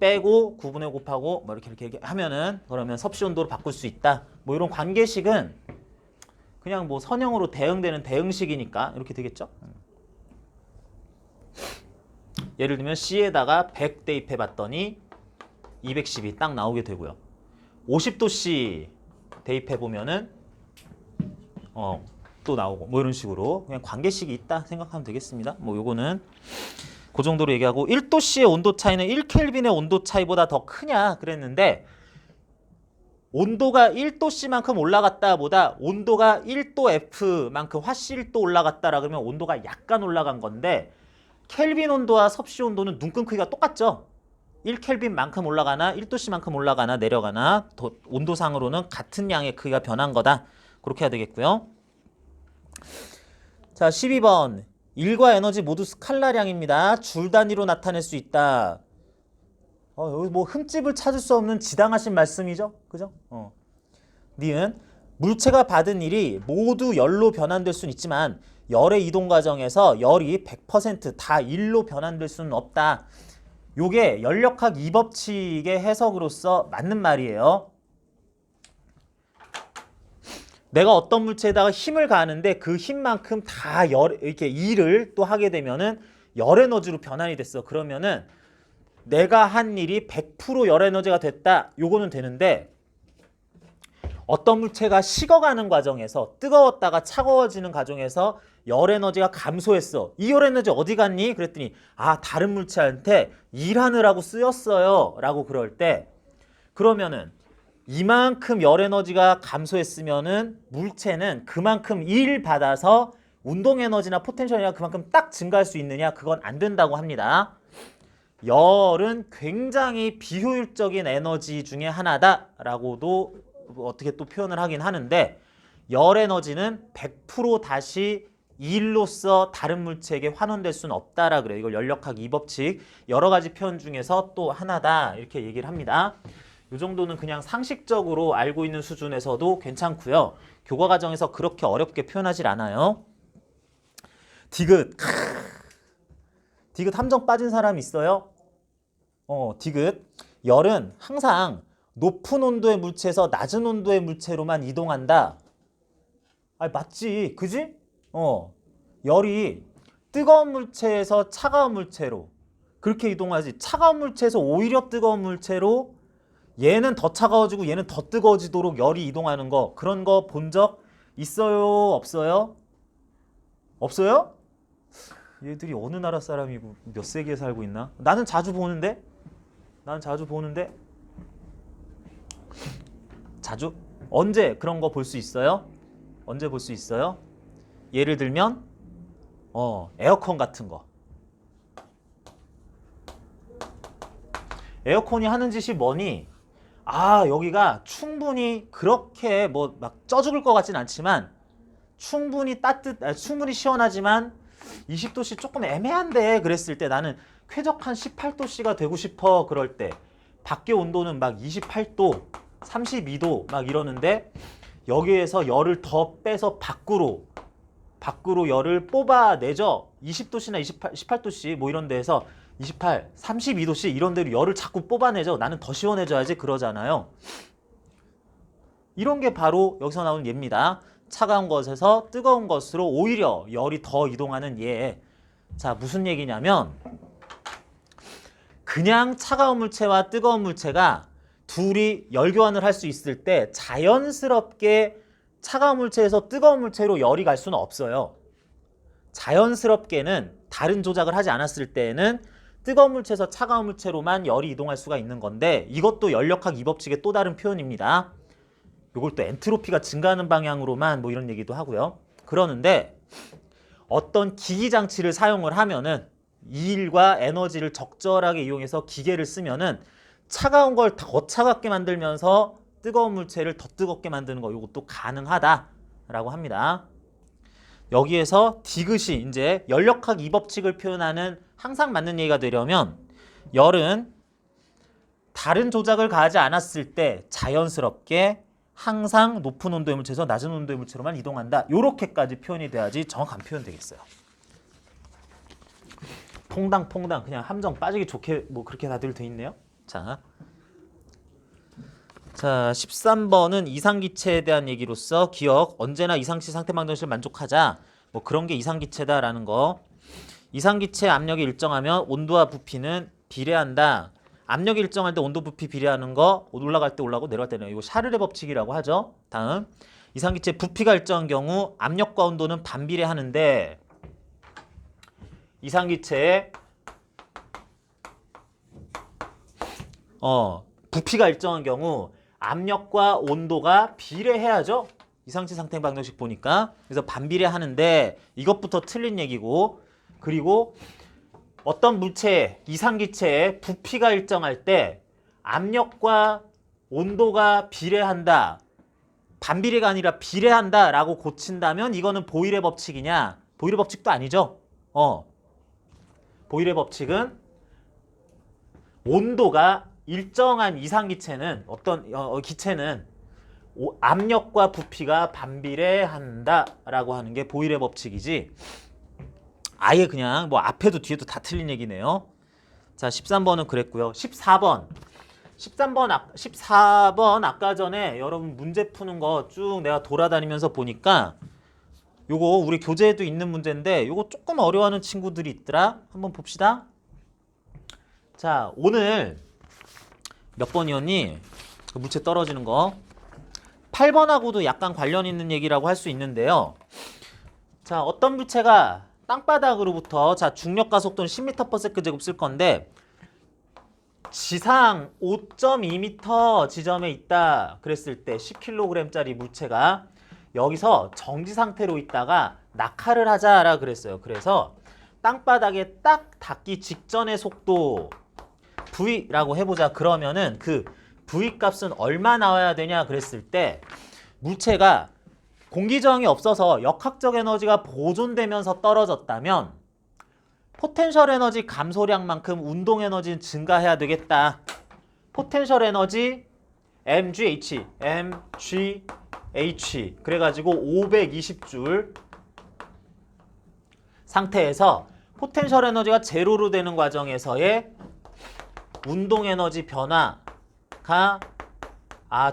S1: 빼고 9분의 곱하고 뭐 이렇게 하면은 그러면 섭씨 온도로 바꿀 수 있다. 뭐 이런 관계식은 그냥 뭐 선형으로 대응되는 대응식이니까 이렇게 되겠죠. 예를 들면 C에다가 100 대입해 봤더니 210이 딱 나오게 되고요. 50도씨 대입해 보면은 또 나오고 뭐 이런 식으로 그냥 관계식이 있다 생각하면 되겠습니다. 뭐 요거는 그 정도로 얘기하고 1도씨의 온도 차이는 1켈빈의 온도 차이보다 더 크냐 그랬는데 온도가 1도씨만큼 올라갔다 보다 온도가 1도 F만큼 화씨 1도 올라갔다라 그러면 온도가 약간 올라간 건데 켈빈 온도와 섭씨 온도는 눈금 크기가 똑같죠. 1켈빈만큼 올라가나 1도씨만큼 올라가나 내려가나 온도상으로는 같은 양의 크기가 변한 거다. 그렇게 해야 되겠고요. 자, 12번. 일과 에너지 모두 스칼라량입니다. 줄 단위로 나타낼 수 있다. 여기 뭐 흠집을 찾을 수 없는 지당하신 말씀이죠. 그죠? 니은 물체가 받은 일이 모두 열로 변환될 수는 있지만 열의 이동 과정에서 열이 100%다 일로 변환될 수는 없다. 요게 연력학 2법칙의 해석으로서 맞는 말이에요. 내가 어떤 물체에다가 힘을 가하는데 그 힘만큼 다 이렇게 일을 또 하게 되면은 열 에너지로 변환이 됐어. 그러면은 내가 한 일이 100% 열 에너지가 됐다. 요거는 되는데 어떤 물체가 식어가는 과정에서 뜨거웠다가 차가워지는 과정에서 열 에너지가 감소했어. 이 열 에너지 어디 갔니? 그랬더니 다른 물체한테 일하느라고 쓰였어요. 라고 그럴 때 그러면은 이만큼 열 에너지가 감소했으면은 물체는 그만큼 일 받아서 운동 에너지나 포텐셜이나 그만큼 딱 증가할 수 있느냐? 그건 안 된다고 합니다. 열은 굉장히 비효율적인 에너지 중에 하나다라고도 어떻게 또 표현을 하긴 하는데 열 에너지는 100% 다시 일로서 다른 물체에게 환원될 수는 없다라 그래요. 이걸 연력학 2법칙 여러 가지 표현 중에서 또 하나다 이렇게 얘기를 합니다. 이 정도는 그냥 상식적으로 알고 있는 수준에서도 괜찮고요. 교과 과정에서 그렇게 어렵게 표현하질 않아요. 디귿. 디귿 함정 빠진 사람 있어요? 디귿. 열은 항상 높은 온도의 물체에서 낮은 온도의 물체로만 이동한다. 맞지. 그지? 열이 뜨거운 물체에서 차가운 물체로 그렇게 이동하지. 차가운 물체에서 오히려 뜨거운 물체로 얘는 더 차가워지고 얘는 더 뜨거워지도록 열이 이동하는 거, 그런 거 본 적 있어요? 없어요? 없어요? 얘들이 어느 나라 사람이고 몇 세기에 살고 있나? 나는 자주 보는데? 자주? 언제 그런 거 볼 수 있어요? 언제 볼 수 있어요? 예를 들면 에어컨 같은 거. 에어컨이 하는 짓이 뭐니? 여기가 충분히 그렇게 뭐 막 쪄 죽을 것 같진 않지만 충분히 충분히 시원하지만 20도씨 조금 애매한데 그랬을 때 나는 쾌적한 18도씨가 되고 싶어. 그럴 때 밖에 온도는 막 28도, 32도 막 이러는데 여기에서 열을 더 빼서 밖으로 열을 뽑아내죠. 20도씨나 18도씨 뭐 이런 데에서 28, 32도씨 이런 데로 열을 자꾸 뽑아내죠. 나는 더 시원해져야지 그러잖아요. 이런 게 바로 여기서 나오는 예입니다. 차가운 것에서 뜨거운 것으로 오히려 열이 더 이동하는 예. 자, 무슨 얘기냐면 그냥 차가운 물체와 뜨거운 물체가 둘이 열 교환을 할 수 있을 때 자연스럽게 차가운 물체에서 뜨거운 물체로 열이 갈 수는 없어요. 자연스럽게는 다른 조작을 하지 않았을 때에는 뜨거운 물체에서 차가운 물체로만 열이 이동할 수가 있는 건데 이것도 연력학 2법칙의 또 다른 표현입니다. 이걸 또 엔트로피가 증가하는 방향으로만 뭐 이런 얘기도 하고요. 그러는데 어떤 기기 장치를 사용을 하면은 이일과 에너지를 적절하게 이용해서 기계를 쓰면은 차가운 걸 더 차갑게 만들면서 뜨거운 물체를 더 뜨겁게 만드는 거 이것도 가능하다라고 합니다. 여기에서 디귿이 이제 연력학 2법칙을 표현하는 항상 맞는 얘기가 되려면 열은 다른 조작을 가하지 않았을 때 자연스럽게 항상 높은 온도의 물체에서 낮은 온도의 물체로만 이동한다. 이렇게까지 표현이 돼야지 정확한 표현 되겠어요. 퐁당 그냥 함정 빠지기 좋게 뭐 그렇게 다들 돼 있네요. 자, 13번은 이상기체에 대한 얘기로서 기억, 언제나 이상시 상태 방정식을 만족하자. 뭐 그런 게 이상기체다라는 거. 이상기체 압력이 일정하면 온도와 부피는 비례한다. 압력이 일정할 때 온도 부피 비례하는 거 올라갈 때 올라가고 내려갈 때는 이거 샤르레 법칙이라고 하죠. 다음 이상기체 부피가 일정한 경우 압력과 온도는 반비례하는데 이상기체의 부피가 일정한 경우 압력과 온도가 비례해야죠. 이상치 상태 방정식 보니까. 그래서 반비례하는데 이것부터 틀린 얘기고, 그리고 어떤 물체, 이상기체의 부피가 일정할 때 압력과 온도가 비례한다. 반비례가 아니라 비례한다 라고 고친다면 이거는 보일의 법칙이냐? 보일의 법칙도 아니죠. 보일의 법칙은 온도가 일정한 이상기체는 기체는 압력과 부피가 반비례한다 라고 하는 게 보일의 법칙이지, 아예 그냥 뭐 앞에도 뒤에도 다 틀린 얘기네요. 자, 13번은 그랬고요. 14번 아까 전에 여러분 문제 푸는 거 쭉 내가 돌아다니면서 보니까 요거 우리 교재에도 있는 문제인데 요거 조금 어려워하는 친구들이 있더라. 한번 봅시다. 자, 오늘 몇 번이었니? 그 물체 떨어지는 거 8번하고도 약간 관련 있는 얘기라고 할 수 있는데요. 자, 어떤 물체가 땅바닥으로부터 중력과 속도는 10m/s 제곱 쓸 건데 지상 5.2m 지점에 있다 그랬을 때 10kg짜리 물체가 여기서 정지 상태로 있다가 낙하를 하자라 그랬어요. 그래서 땅바닥에 딱 닿기 직전의 속도 V라고 해보자. 그러면은 그 V 값은 얼마 나와야 되냐 그랬을 때 물체가 공기 저항이 없어서 역학적 에너지가 보존되면서 떨어졌다면 포텐셜 에너지 감소량만큼 운동 에너지는 증가해야 되겠다. 포텐셜 에너지 mgh 그래가지고 520줄 상태에서 포텐셜 에너지가 제로로 되는 과정에서의 운동 에너지 변화가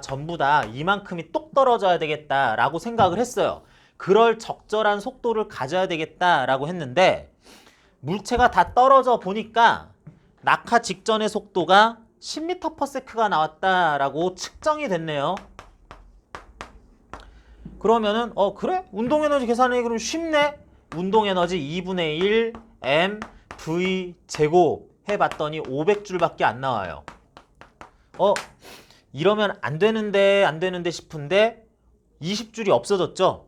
S1: 전부 다 이만큼이 똑 떨어져야 되겠다라고 생각을 했어요. 그럴 적절한 속도를 가져야 되겠다라고 했는데 물체가 다 떨어져 보니까 낙하 직전의 속도가 10m/s가 나왔다라고 측정이 됐네요. 그러면은 그래? 운동 에너지 계산하기 그럼 쉽네? 운동 에너지 2분의 1 mv 제곱 해봤더니 500줄밖에 안 나와요. 이러면 안 되는데 싶은데 20줄이 없어졌죠?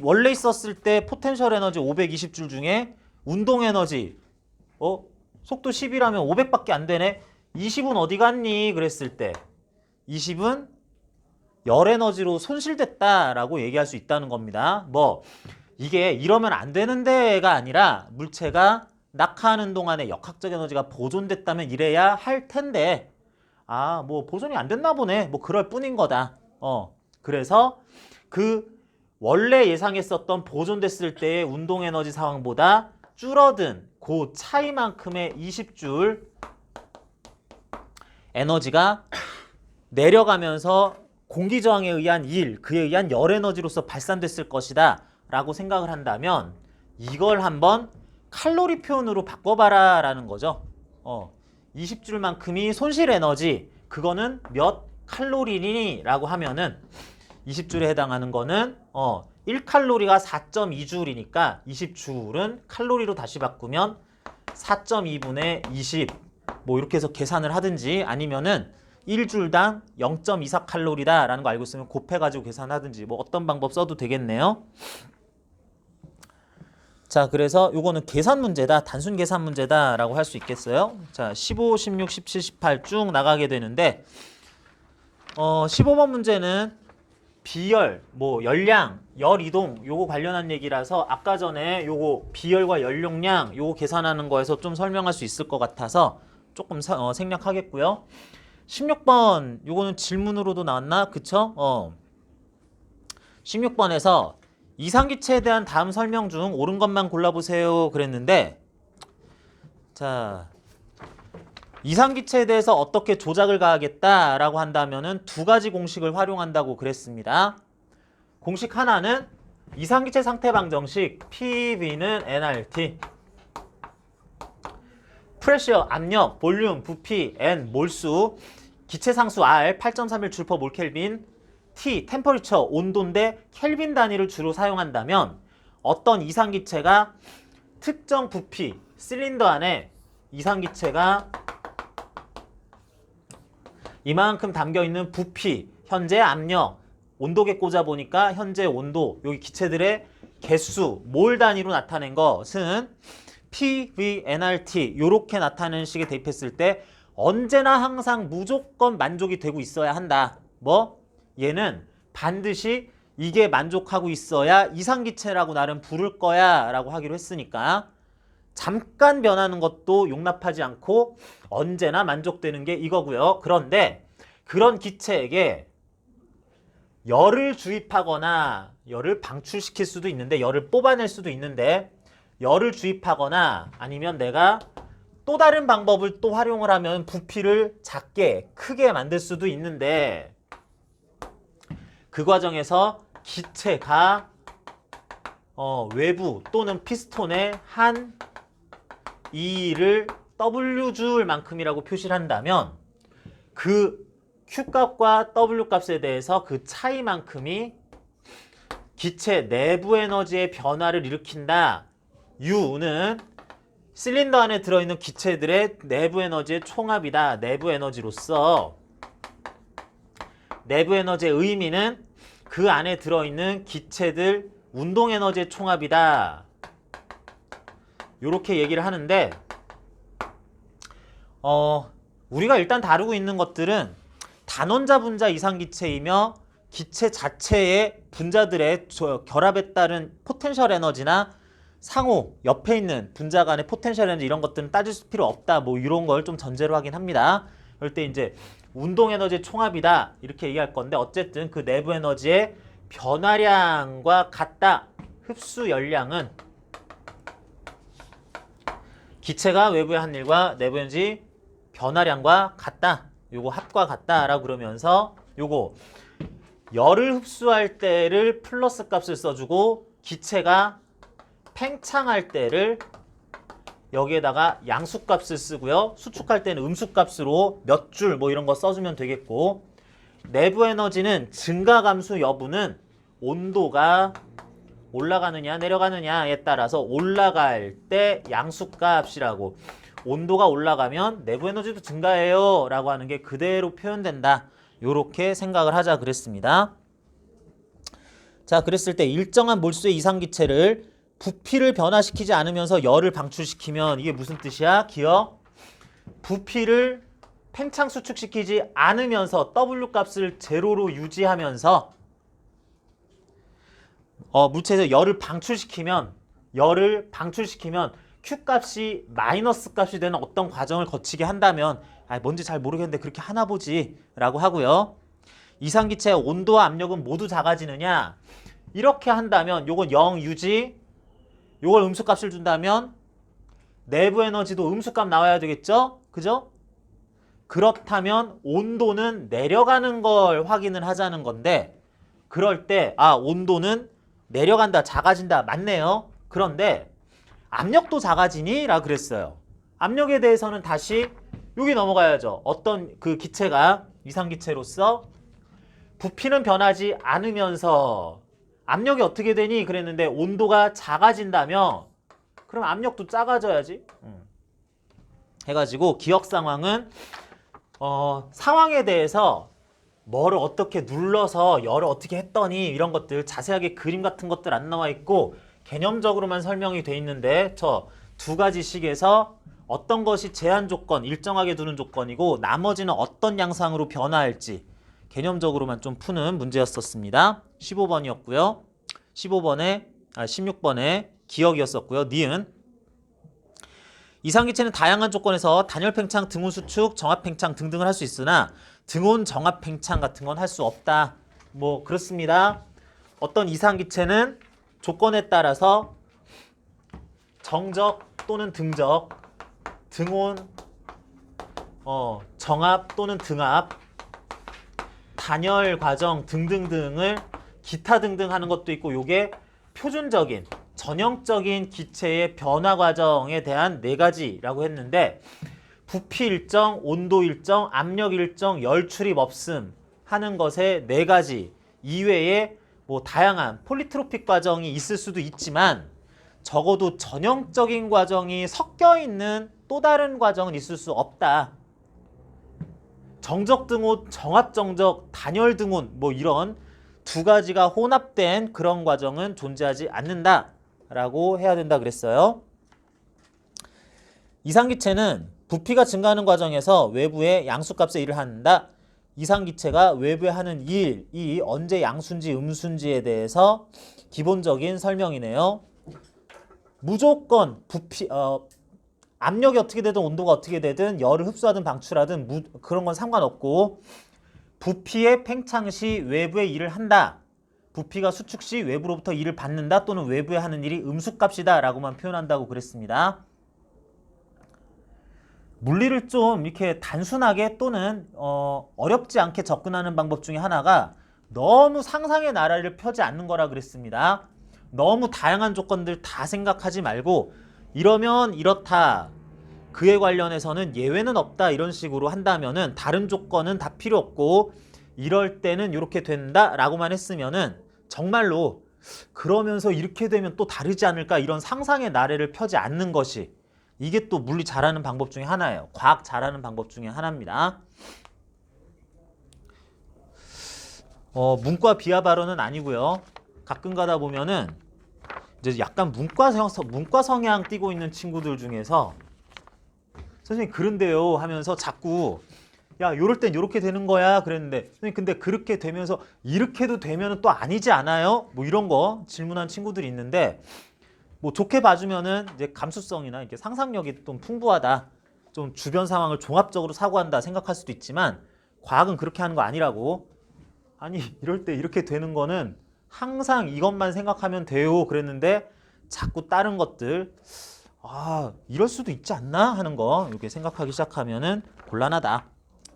S1: 원래 있었을 때 포텐셜 에너지 520줄 중에 운동 에너지 속도 10이라면 500밖에 안 되네. 20은 어디 갔니? 그랬을 때 20은 열 에너지로 손실됐다라고 얘기할 수 있다는 겁니다. 이게 이러면 안 되는데가 아니라 물체가 낙하하는 동안에 역학적 에너지가 보존됐다면 이래야 할 텐데 보존이 안 됐나 보네. 그럴 뿐인 거다. 그래서 그 원래 예상했었던 보존됐을 때의 운동 에너지 상황보다 줄어든 그 차이만큼의 20줄 에너지가 내려가면서 공기 저항에 의한 그에 의한 열 에너지로서 발산됐을 것이다 라고 생각을 한다면 이걸 한번 칼로리 표현으로 바꿔봐라 라는 거죠. 20줄만큼이 손실 에너지, 그거는 몇 칼로리니? 라고 하면은 20줄에 해당하는 거는 1칼로리가 4.2줄이니까 20줄은 칼로리로 다시 바꾸면 4.2분의 20 이렇게 해서 계산을 하든지 아니면은 1줄당 0.24칼로리다 라는 거 알고 있으면 곱해가지고 계산하든지 어떤 방법 써도 되겠네요. 자, 그래서 요거는 계산 문제다, 단순 계산 문제다 라고 할 수 있겠어요. 자, 15, 16, 17, 18 쭉 나가게 되는데 15번 문제는 비열, 열량, 열 이동 요거 관련한 얘기라서 아까 전에 요거 비열과 열용량 요거 계산하는 거에서 좀 설명할 수 있을 것 같아서 조금 생략하겠고요. 16번 요거는 질문으로도 나왔나? 그쵸? 16번에서 이상기체에 대한 다음 설명 중 옳은 것만 골라보세요 그랬는데, 자, 이상기체에 대해서 어떻게 조작을 가하겠다라고 한다면은 두 가지 공식을 활용한다고 그랬습니다. 공식 하나는 이상기체 상태 방정식 PV는 nRT, 프레셔, 압력, 볼륨, 부피, n, 몰수, 기체 상수 R 8.31 줄/몰 켈빈, T, 템퍼리처, 온도인데 켈빈 단위를 주로 사용한다면 어떤 이상기체가 특정 부피, 실린더 안에 이상기체가 이만큼 담겨있는 부피, 현재 압력, 온도계 꽂아보니까 현재 온도, 여기 기체들의 개수, 몰 단위로 나타낸 것은 PVNRT 이렇게 나타내는 식에 대입했을 때 언제나 항상 무조건 만족이 되고 있어야 한다. 얘는 반드시 이게 만족하고 있어야 이상기체라고 나름 부를 거야 라고 하기로 했으니까 잠깐 변하는 것도 용납하지 않고 언제나 만족되는 게 이거고요. 그런데 그런 기체에게 열을 주입하거나 열을 방출시킬 수도 있는데 열을 뽑아낼 수도 있는데 열을 주입하거나 아니면 내가 또 다른 방법을 또 활용을 하면 부피를 작게 크게 만들 수도 있는데 그 과정에서 기체가 외부 또는 피스톤의 한 E를 W줄 만큼이라고 표시를 한다면 그 Q값과 W값에 대해서 그 차이만큼이 기체 내부 에너지의 변화를 일으킨다. U는 실린더 안에 들어있는 기체들의 내부 에너지의 총합이다. 내부 에너지로서 내부 에너지의 의미는 그 안에 들어있는 기체들 운동 에너지의 총합이다. 이렇게 얘기를 하는데 우리가 일단 다루고 있는 것들은 단원자 분자 이상기체이며 기체 자체의 분자들의 결합에 따른 포텐셜 에너지나 상호 옆에 있는 분자 간의 포텐셜 에너지 이런 것들은 따질 필요 없다. 이런 걸 좀 전제로 하긴 합니다. 그럴 때 이제 운동 에너지의 총합이다 이렇게 얘기할 건데 어쨌든 그 내부 에너지의 변화량과 같다. 흡수 열량은 기체가 외부의 한 일과 내부 에너지 변화량과 같다. 요거 합과 같다라고 그러면서 요거 열을 흡수할 때를 플러스 값을 써주고 기체가 팽창할 때를 여기에다가 양수값을 쓰고요. 수축할 때는 음수값으로 몇 줄 뭐 이런 거 써주면 되겠고, 내부 에너지는 증가 감소 여부는 온도가 올라가느냐 내려가느냐에 따라서 올라갈 때 양수값이라고, 온도가 올라가면 내부 에너지도 증가해요 라고 하는 게 그대로 표현된다. 요렇게 생각을 하자 그랬습니다. 자, 그랬을 때 일정한 몰수의 이상기체를 부피를 변화시키지 않으면서 열을 방출시키면 이게 무슨 뜻이야? 기억? 부피를 팽창 수축시키지 않으면서 W 값을 제로로 유지하면서 물체에서 열을 방출시키면 Q 값이 마이너스 값이 되는 어떤 과정을 거치게 한다면, 뭔지 잘 모르겠는데 그렇게 하나 보지 라고 하고요. 이상기체의 온도와 압력은 모두 작아지느냐? 이렇게 한다면 요건 0 유지, 요걸 음수값을 준다면 내부 에너지도 음수값 나와야 되겠죠? 그죠? 그렇다면 온도는 내려가는 걸 확인을 하자는 건데, 그럴 때 온도는 내려간다, 작아진다, 맞네요. 그런데 압력도 작아지니? 라 그랬어요. 압력에 대해서는 다시 여기 넘어가야죠. 어떤 그 기체가 이상기체로서 부피는 변하지 않으면서 압력이 어떻게 되니? 그랬는데 온도가 작아진다면 그럼 압력도 작아져야지. 해가지고 기억 상황은 상황에 대해서 뭐를 어떻게 눌러서 열을 어떻게 했더니 이런 것들 자세하게 그림 같은 것들 안 나와 있고 개념적으로만 설명이 돼 있는데, 저 두 가지 식에서 어떤 것이 제한 조건, 일정하게 두는 조건이고 나머지는 어떤 양상으로 변화할지 개념적으로만 좀 푸는 문제였었습니다. 15번이었고요. 16번에 기억이었었고요. 니은. 이상기체는 다양한 조건에서 단열 팽창, 등온 수축, 정합 팽창 등등을 할 수 있으나 등온 정합 팽창 같은 건 할 수 없다. 뭐 그렇습니다. 어떤 이상기체는 조건에 따라서 정적 또는 등적, 등온, 정합 또는 등합, 단열 과정 등등등을 기타 등등 하는 것도 있고, 요게 표준적인 전형적인 기체의 변화 과정에 대한 4가지라고 했는데, 부피 일정, 온도 일정, 압력 일정, 열 출입 없음 하는 것에 4가지 이외에 뭐 다양한 폴리트로픽 과정이 있을 수도 있지만 적어도 전형적인 과정이 섞여 있는 또 다른 과정은 있을 수 없다. 정적 등온, 정합 정적, 단열 등온 뭐 이런 2가지가 혼합된 그런 과정은 존재하지 않는다 라고 해야 된다 그랬어요. 이상기체는 부피가 증가하는 과정에서 외부의 양수값에 일을 한다. 이상기체가 외부에 하는 일이 언제 양수인지 음수인지에 대해서 기본적인 설명이네요. 무조건 부피, 압력이 어떻게 되든 온도가 어떻게 되든 열을 흡수하든 방출하든 그런 건 상관없고, 부피의 팽창 시 외부에 일을 한다. 부피가 수축 시 외부로부터 일을 받는다 또는 외부에 하는 일이 음수값이다 라고만 표현한다고 그랬습니다. 물리를 좀 이렇게 단순하게 또는 어렵지 않게 접근하는 방법 중에 하나가 너무 상상의 나래를 펴지 않는 거라 그랬습니다. 너무 다양한 조건들 다 생각하지 말고 이러면 이렇다, 그에 관련해서는 예외는 없다 이런 식으로 한다면은 다른 조건은 다 필요 없고 이럴 때는 이렇게 된다 라고만 했으면은 정말로 그러면서 이렇게 되면 또 다르지 않을까 이런 상상의 나래를 펴지 않는 것이, 이게 또 물리 잘하는 방법 중에 하나예요. 과학 잘하는 방법 중에 하나입니다. 문과 비하 발언은 아니고요. 가끔 가다 보면은 이제 약간 문과 성향 띠고 있는 친구들 중에서 선생님 그런데요 하면서 자꾸 야 요럴 땐 요렇게 되는 거야 그랬는데, 선생님 근데 그렇게 되면서 이렇게도 되면은 또 아니지 않아요? 뭐 이런 거 질문한 친구들이 있는데, 뭐 좋게 봐주면은 이제 감수성이나 이렇게 상상력이 좀 풍부하다, 좀 주변 상황을 종합적으로 사고한다 생각할 수도 있지만 과학은 그렇게 하는 거 아니라고. 아니 이럴 때 이렇게 되는 거는 항상 이것만 생각하면 돼요 그랬는데 자꾸 다른 것들 이럴 수도 있지 않나 하는 거 이렇게 생각하기 시작하면은 곤란하다.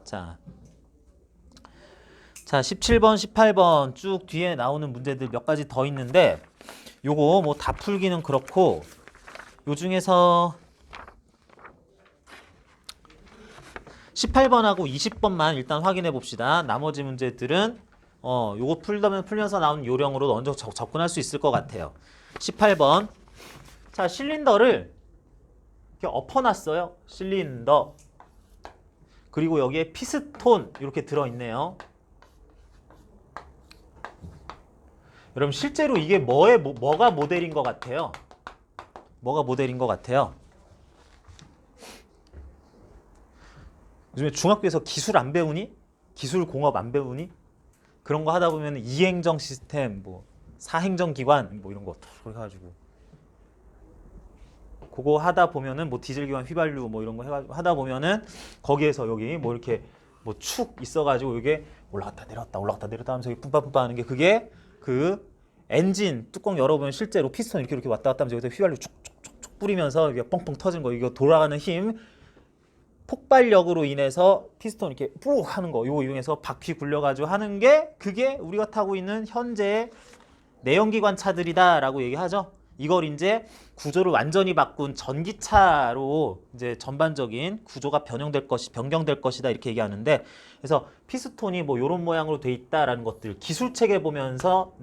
S1: 자 17번 18번 쭉 뒤에 나오는 문제들 몇 가지 더 있는데 요거 뭐 다 풀기는 그렇고, 요 중에서 18번하고 20번만 일단 확인해 봅시다. 나머지 문제들은 요거 풀면서 나온 요령으로 먼저 접근할 수 있을 것 같아요. 18번. 자, 실린더를 이렇게 엎어놨어요. 실린더. 그리고 여기에 피스톤 이렇게 들어있네요. 여러분 실제로 이게 뭐가 모델인 것 같아요? 뭐가 모델인 것 같아요? 요즘에 중학교에서 기술 안 배우니? 기술 공업 안 배우니? 그런 거 하다 보면 이행정 시스템, 뭐 사행정 기관 뭐 이런 거 해가지고 그거 하다 보면은 뭐 디젤 기관 휘발유 뭐 이런 거 해가지고 하다 보면은 거기에서 여기 뭐 이렇게 뭐 축 있어가지고 이게 올라갔다 내렸다 하면서 뿜빠뿜빠 하는 게 그게 그 엔진 뚜껑 열어보면 실제로 피스톤 이렇게 왔다 갔다 하면서 여기서 휘발유 쭉쭉쭉 뿌리면서 이게 뻥뻥 터진 거 이거 돌아가는 힘 폭발력으로 인해서 피스톤 이렇게 푹 하는 거 이거 이용해서 바퀴 굴려가지고 하는 게 그게 우리가 타고 있는 현재의 내연기관 차들이다라고 얘기하죠. 이걸 이제 구조를 완전히 바꾼 전기차로 이제 전반적인 구조가 변경될 것이다 이렇게 얘기하는데 그래서 피스톤이 뭐 이런 모양으로 돼 있다라는 것들 기술책에 보면서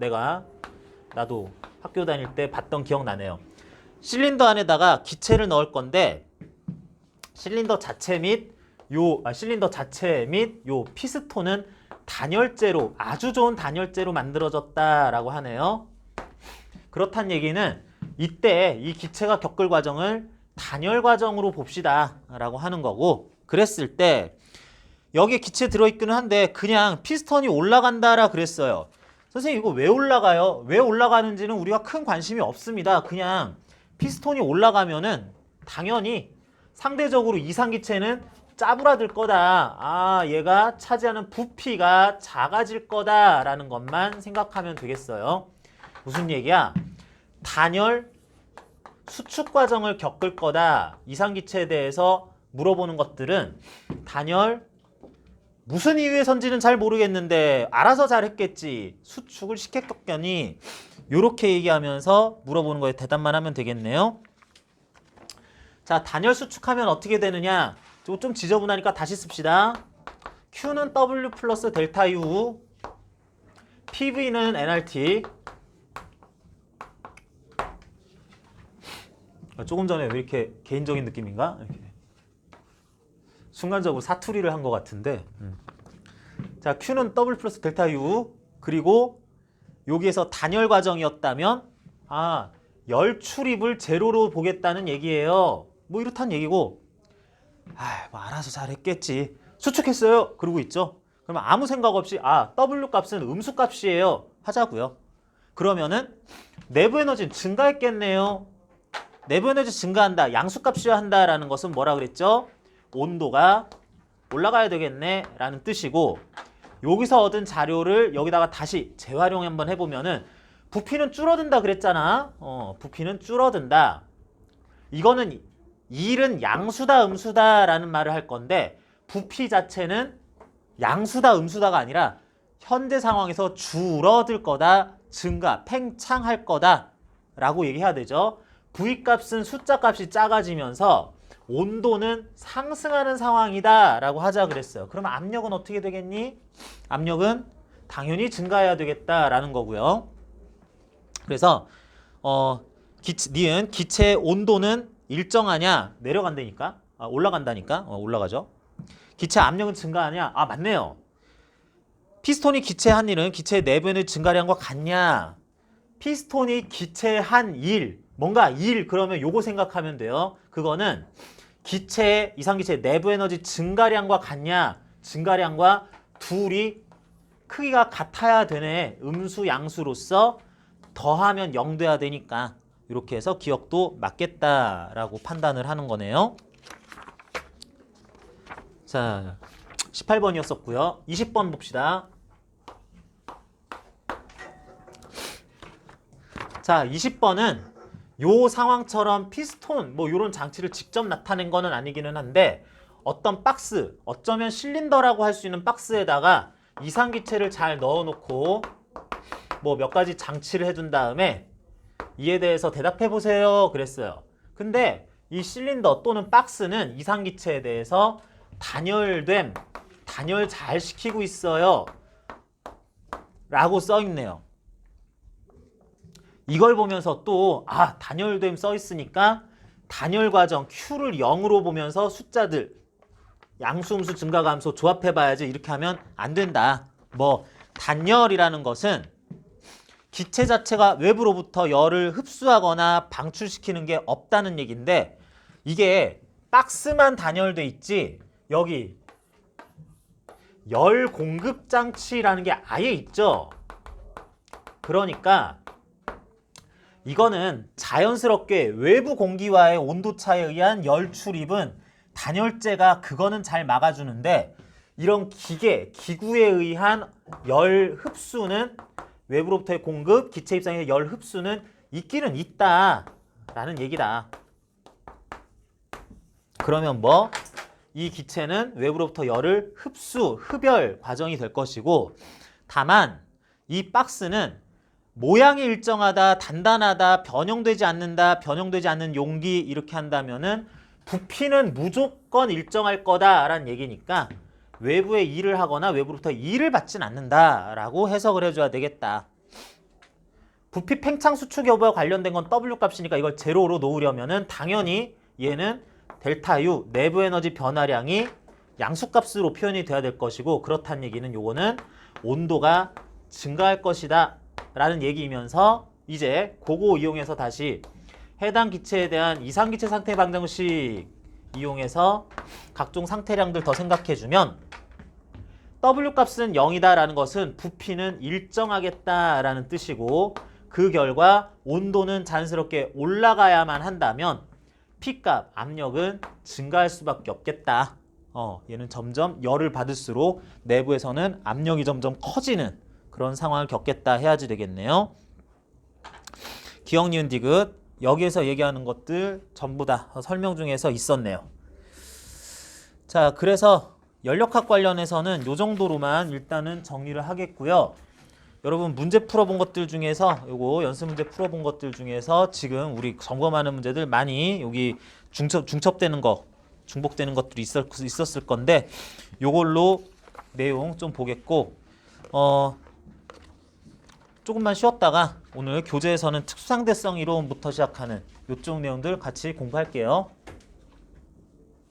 S1: 나도 학교 다닐 때 봤던 기억 나네요. 실린더 안에다가 기체를 넣을 건데 실린더 자체 및 요 피스톤은 단열재로 아주 좋은 단열재로 만들어졌다라고 하네요. 그렇단 얘기는 이때 이 기체가 겪을 과정을 단열 과정으로 봅시다 라고 하는 거고 그랬을 때 여기에 기체 들어있기는 한데 그냥 피스톤이 올라간다라 그랬어요. 선생님 이거 왜 올라가요? 왜 올라가는지는 우리가 큰 관심이 없습니다. 그냥 피스톤이 올라가면은 당연히 상대적으로 이상기체는 짜부라들 거다. 아, 얘가 차지하는 부피가 작아질 거다라는 것만 생각하면 되겠어요. 무슨 얘기야? 단열 수축 과정을 겪을 거다. 이상기체에 대해서 물어보는 것들은 단열 무슨 이유에선지는 잘 모르겠는데 알아서 잘했겠지. 수축을 시켰겠거니. 요렇게 얘기하면서 물어보는 거에 대답만 하면 되겠네요. 자, 단열 수축하면 어떻게 되느냐? 좀 지저분하니까 다시 씁시다. Q는 W 플러스 델타 U, PV는 nRT. 조금 전에 왜 이렇게 개인적인 느낌인가? 이렇게. 순간적으로 사투리를 한 것 같은데. 자, Q는 W 플러스 델타 U, 그리고 여기에서 단열 과정이었다면 열 출입을 제로로 보겠다는 얘기예요. 뭐 이렇다는 얘기고 뭐 알아서 잘했겠지. 수축했어요. 그러고 있죠. 그러면 아무 생각 없이 W 값은 음수 값이에요. 하자고요. 그러면은 내부 에너지는 증가했겠네요. 내부 에너지 증가한다. 양수 값이어야 한다라는 것은 뭐라 그랬죠? 온도가 올라가야 되겠네 라는 뜻이고 여기서 얻은 자료를 여기다가 다시 재활용 한번 해보면은 부피는 줄어든다 그랬잖아. 부피는 줄어든다. 이거는 일은 양수다 음수다 라는 말을 할 건데 부피 자체는 양수다 음수다가 아니라 현재 상황에서 줄어들 거다, 증가, 팽창할 거다 라고 얘기해야 되죠. V값은 숫자 값이 작아지면서 온도는 상승하는 상황이다 라고 하자 그랬어요. 그러면 압력은 어떻게 되겠니? 압력은 당연히 증가해야 되겠다라는 거고요. 그래서 니은 기체의 온도는 일정하냐? 내려간다니까? 올라간다니까? 올라가죠. 기체 압력은 증가하냐? 맞네요. 피스톤이 기체한 일은 기체의 내부의 증가량과 같냐? 피스톤이 기체한 일, 뭔가 일 그러면 요거 생각하면 돼요. 그거는 기체의 이상기체의 내부 에너지 증가량과 같냐? 증가량과 둘이 크기가 같아야 되네. 음수 양수로서 더하면 0 돼야 되니까 이렇게 해서 기억도 맞겠다라고 판단을 하는 거네요. 자, 18번이었었고요. 20번 봅시다. 자, 20번은 요 상황처럼 피스톤 뭐 요런 장치를 직접 나타낸 거는 아니기는 한데 어떤 박스, 어쩌면 실린더라고 할 수 있는 박스에다가 이상기체를 잘 넣어놓고 뭐 몇 가지 장치를 해준 다음에 이에 대해서 대답해 보세요 그랬어요. 근데 이 실린더 또는 박스는 이상기체에 대해서 단열됨, 단열 잘 시키고 있어요 라고 써 있네요. 이걸 보면서 또 단열됨 써 있으니까 단열 과정 Q를 0으로 보면서 숫자들 양수음수 증가 감소 조합해 봐야지 이렇게 하면 안 된다. 뭐 단열이라는 것은 기체 자체가 외부로부터 열을 흡수하거나 방출시키는 게 없다는 얘기인데 이게 박스만 단열돼 있지 여기 열 공급 장치라는 게 아예 있죠. 그러니까 이거는 자연스럽게 외부 공기와의 온도차에 의한 열 출입은 단열재가 그거는 잘 막아주는데 이런 기구에 의한 열 흡수는 외부로부터의 공급, 기체 입장에서 열 흡수는 있기는 있다라는 얘기다. 그러면 뭐? 이 기체는 외부로부터 열을 흡열 과정이 될 것이고 다만 이 박스는 모양이 일정하다, 단단하다, 변형되지 않는다, 변형되지 않는 용기 이렇게 한다면은 부피는 무조건 일정할 거다라는 얘기니까 외부에 일을 하거나 외부로부터 일을 받진 않는다라고 해석을 해줘야 되겠다. 부피 팽창 수축 여부와 관련된 건 W 값이니까 이걸 제로로 놓으려면은 당연히 얘는 델타 U 내부 에너지 변화량이 양수값으로 표현이 돼야 될 것이고 그렇다는 얘기는 요거는 온도가 증가할 것이다 라는 얘기이면서 이제 그거 이용해서 다시 해당 기체에 대한 이상기체 상태 방정식 이용해서 각종 상태량들 더 생각해주면 W 값은 0이다 라는 것은 부피는 일정하겠다라는 뜻이고 그 결과 온도는 자연스럽게 올라가야만 한다면 P값, 압력은 증가할 수밖에 없겠다. 얘는 점점 열을 받을수록 내부에서는 압력이 점점 커지는 그런 상황을 겪겠다 해야지 되겠네요. 기억, 니은, 디귿 여기에서 얘기하는 것들 전부 다 설명 중에서 있었네요. 자, 그래서 연력학 관련해서는 이 정도로만 일단은 정리를 하겠고요. 여러분 문제 풀어본 것들 중에서 요거 연습 문제 풀어본 것들 중에서 지금 우리 점검하는 문제들 많이 여기 중첩되는 거 중복되는 것들이 있었을 건데 요걸로 내용 좀 보겠고 조금만 쉬었다가 오늘 교재에서는 특수상대성 이론부터 시작하는 요쪽 내용들 같이 공부할게요.